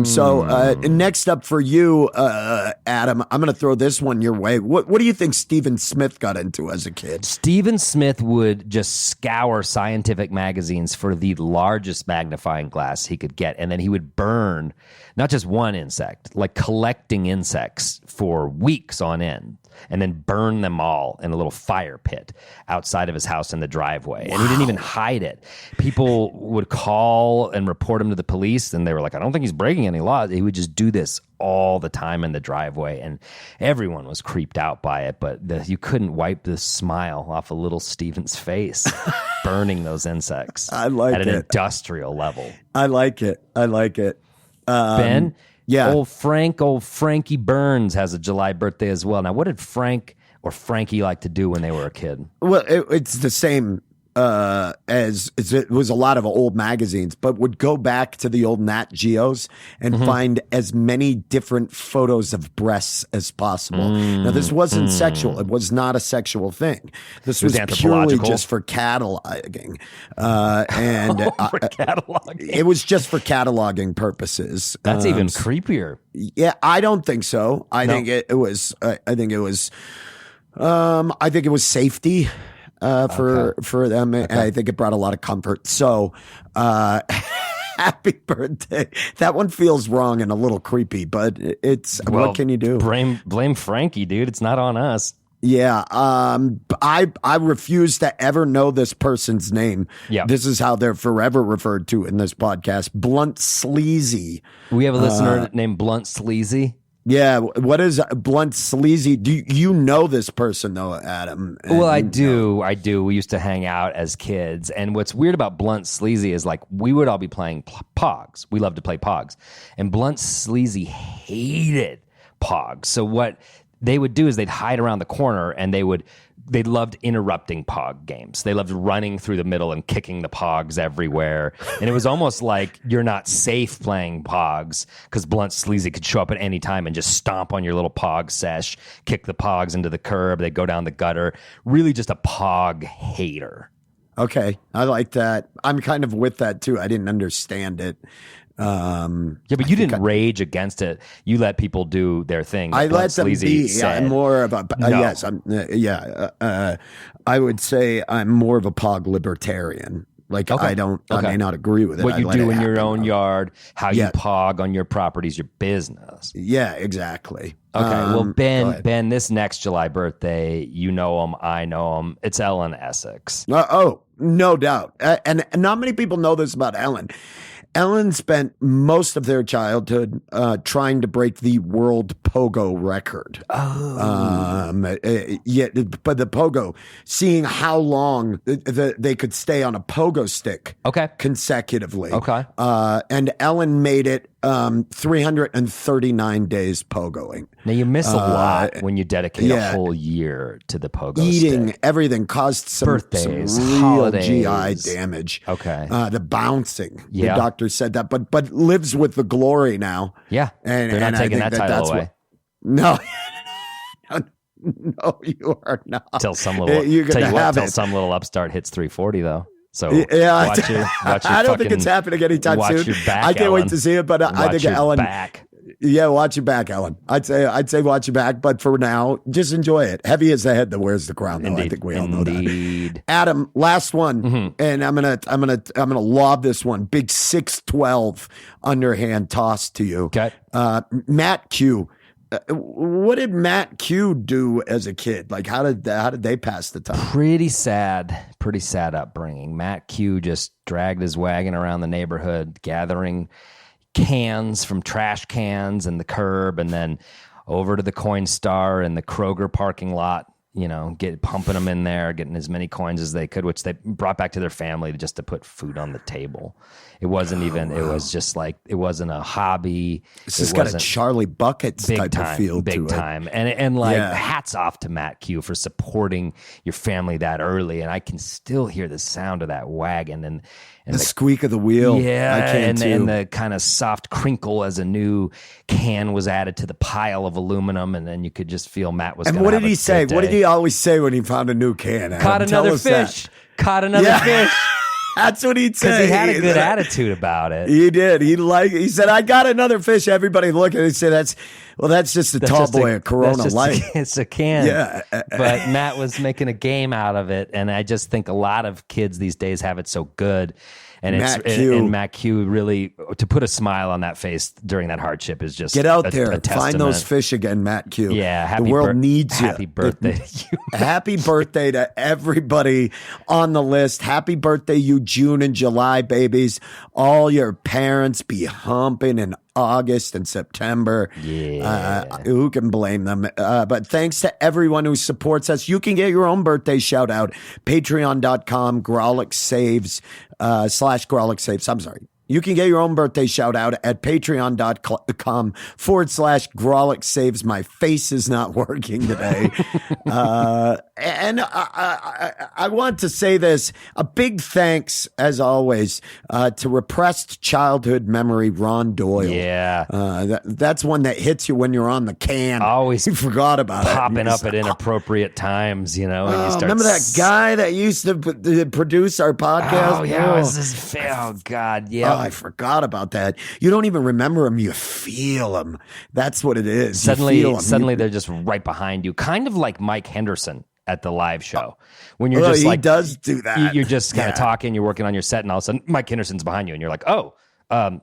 So next up for you, Adam, I'm going to throw this one your way. What do you think Stephen Smith got into as a kid? Stephen Smith would just scour scientific magazines for the largest magnifying glass he could get, and then he would burn not just one insect, like collecting insects for weeks on end, and then burn them all in a little fire pit outside of his house in the driveway. And he didn't even hide it. People would call and report him to the police, and they were like, I don't think he's breaking any laws. He would just do this all the time in the driveway, and everyone was creeped out by it, but you couldn't wipe the smile off of little Steven's face burning those insects I like at an it. industrial level. I like it. Ben, yeah. old Frankie Burns has a July birthday as well. Now, what did Frank or Frankie like to do when they were a kid? Well, it's the same as it was a lot of old magazines, but would go back to the old Nat Geos and find as many different photos of breasts as possible. Now, this wasn't sexual. It was not a sexual thing. This was purely anthropological. just for cataloging. And For cataloging. it was just for cataloging purposes. That's even creepier. Yeah, I don't think so. I think it was. I think it was. I think it was safety for them. I think it brought a lot of comfort. So, happy birthday. That one feels wrong and a little creepy, but it's what can you do? Blame Frankie, dude. It's not on us. Yeah. I refuse to ever know this person's name. Yeah. This is how they're forever referred to in this podcast. Blunt Sleazy. We have a listener named Blunt Sleazy. Yeah. What is Blunt Sleazy? Do you know this person though, Adam? Well, I And, do. I do. We used to hang out as kids. And what's weird about Blunt Sleazy is like we would all be playing Pogs. We love to play Pogs. And Blunt Sleazy hated Pogs. So what they would do is they'd hide around the corner and they loved interrupting Pog games. They loved running through the middle and kicking the Pogs everywhere. And it was almost like you're not safe playing Pogs because Blunt Sleazy could show up at any time and just stomp on your little Pog sesh, kick the Pogs into the curb. They'd go down the gutter. Really just a Pog hater. Okay. I like that. I'm kind of with that too. I didn't understand it. Yeah, but you didn't rage against it. You let people do their thing. I Blunt let them Sleazy be. Yeah, said, I'm more of a No. yes. I would say I'm more of a Pog libertarian. Like Okay. I may not agree with it. What I you let do it in your happen, own though. yard, how Yeah. you Pog on your property is your business. Yeah, exactly. Okay, well, go Ben, ahead. this next July birthday, you know him, I know him. It's Ellen Essex. Oh, no doubt. And not many people know this about Ellen. Ellen spent most of their childhood trying to break the world pogo record. Yeah, but the pogo, seeing how long they could stay on a pogo stick Okay. consecutively. Okay. And Ellen made it 339 days pogoing. Now, you miss a lot when you dedicate yeah. a whole year to the pogo Eating stick. everything caused some Birthdays, real holidays. GI damage. Okay. The bouncing. Yeah. The doctor said that, but lives with the glory now. Yeah, And they're not and I taking think that title that's away. what- no. No, you are not. Till some little, You're tell gonna you what, have till it. some little upstart hits 340 though. So Yeah, watch your I don't think it's fucking- happening anytime watch soon. your back, I can't Ellen. wait to see it, but I Watch think your Ellen. back. Yeah, watch your back, Ellen. I'd say watch your back, but for now, just enjoy it. Heavy is the head that wears the crown. Though. I think we all know that. Indeed. Adam, last one, Mm-hmm. and I'm gonna lob this one. Big 6'12" underhand toss to you. Okay. Matt Q. What did Matt Q do as a kid? Like, how did they pass the time? Pretty sad upbringing. Matt Q just dragged his wagon around the neighborhood, gathering cans from trash cans and the curb, and then over to the Coin Star and the Kroger parking lot. You know, pumping them in there, getting as many coins as they could, which they brought back to their family just to put food on the table. It wasn't even. It was just like it wasn't a hobby. This It has got a wasn't- Charlie Buckets big type time, of feel big to it. time, and like Yeah. hats off to Matt Q for supporting your family that early. And I can still hear the sound of that wagon and The squeak of the wheel. yeah, I can too. and the kind of soft crinkle as a new can was added to the pile of aluminum, and then you could just feel Matt was. And gonna what have did a he say? good What did day. he always say when he found a new can? Adam? Caught Tell another us that. fish. Caught another Yeah. fish. That's what he'd say. Because he had a good attitude about it. He did. He said, "I got another fish." Everybody look at it and say, "That's just a That's tall just boy at Corona that's just Light." It's a can. Yeah. But Matt was making a game out of it, and I just think a lot of kids these days have it so good. And Matt Q. and Matt Q really to put a smile on that face during that hardship is just Get out a there, find testament. those fish again, Matt Q. Yeah, the world needs you. Happy birthday to you. Happy birthday to everybody on the list. Happy birthday, you June and July babies. All your parents be humping in August and September. Yeah. Who can blame them? But thanks to everyone who supports us. You can get your own birthday shout out. Patreon.com, Grolic Saves, /Grolic Saves. I'm sorry. You can get your own birthday shout out at patreon.com/Grawlix saves. My face is not working today. And I want to say this, a big thanks, as always, to repressed childhood memory, Ron Doyle. Yeah. That's one that hits you when you're on the can. Always you forgot about popping it. up at inappropriate times, you know. And you start remember that guy that used to produce our podcast? Oh, yeah. Oh, God. Yeah. I forgot about that. You don't even remember him. You feel him. That's what it is. Suddenly they're just right behind you. Kind of like Mike Henderson at the live show. When you're just he like, does do that. You're just kind of talking, you're working on your set, and all of a sudden Mike Henderson's behind you, and you're like, oh,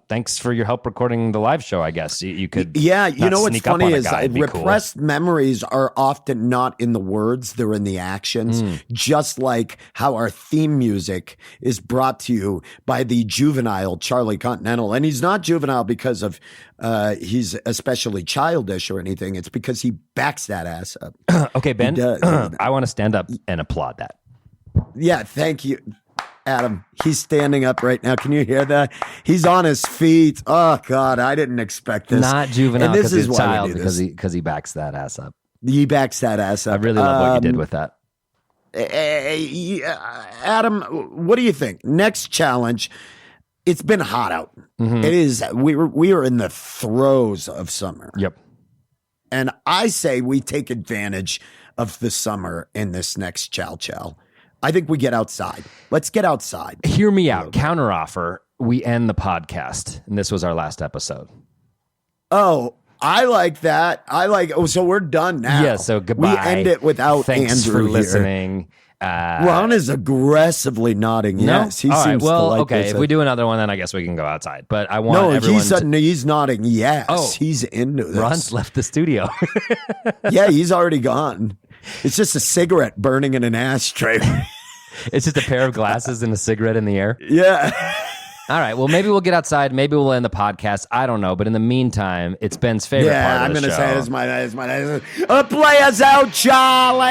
thanks for your help recording the live show, I guess. You could. Yeah, you know what's funny is repressed cool. memories are often not in the words, they're in the actions. Just like how our theme music is brought to you by the juvenile Charlie Continental. And he's not juvenile because of he's especially childish or anything. It's because he backs that ass up. Okay, Ben, I want to stand up and applaud that. Yeah, thank you. Adam, he's standing up right now. Can you hear that? He's on his feet. Oh God, I didn't expect this. Not juvenile because he's a child, because he backs that ass up. He backs that ass up. I really love what you did with that. Adam, what do you think? Next challenge. It's been hot out. Mm-hmm. It is. We are in the throes of summer. Yep. And I say we take advantage of the summer in this next chow. I think we get outside. Let's get outside. Hear me out. Counteroffer. We end the podcast, and this was our last episode. Oh, I like that. So we're done now. Yeah, so goodbye. We end it without Thanks Andrew for listening. Ron is aggressively nodding yes. No? He seems to like okay. this. If we do another one, then I guess we can go outside. But I want everyone he's nodding yes. Oh, he's into this. Ron's left the studio. Yeah, he's already gone. It's just a cigarette burning in an ashtray. It's just a pair of glasses and a cigarette in the air. Yeah. All right. Well, maybe we'll get outside. Maybe we'll end the podcast. I don't know. But in the meantime, it's Ben's favorite part of the show. Yeah, I'm going to say it's my play us out, Charlie.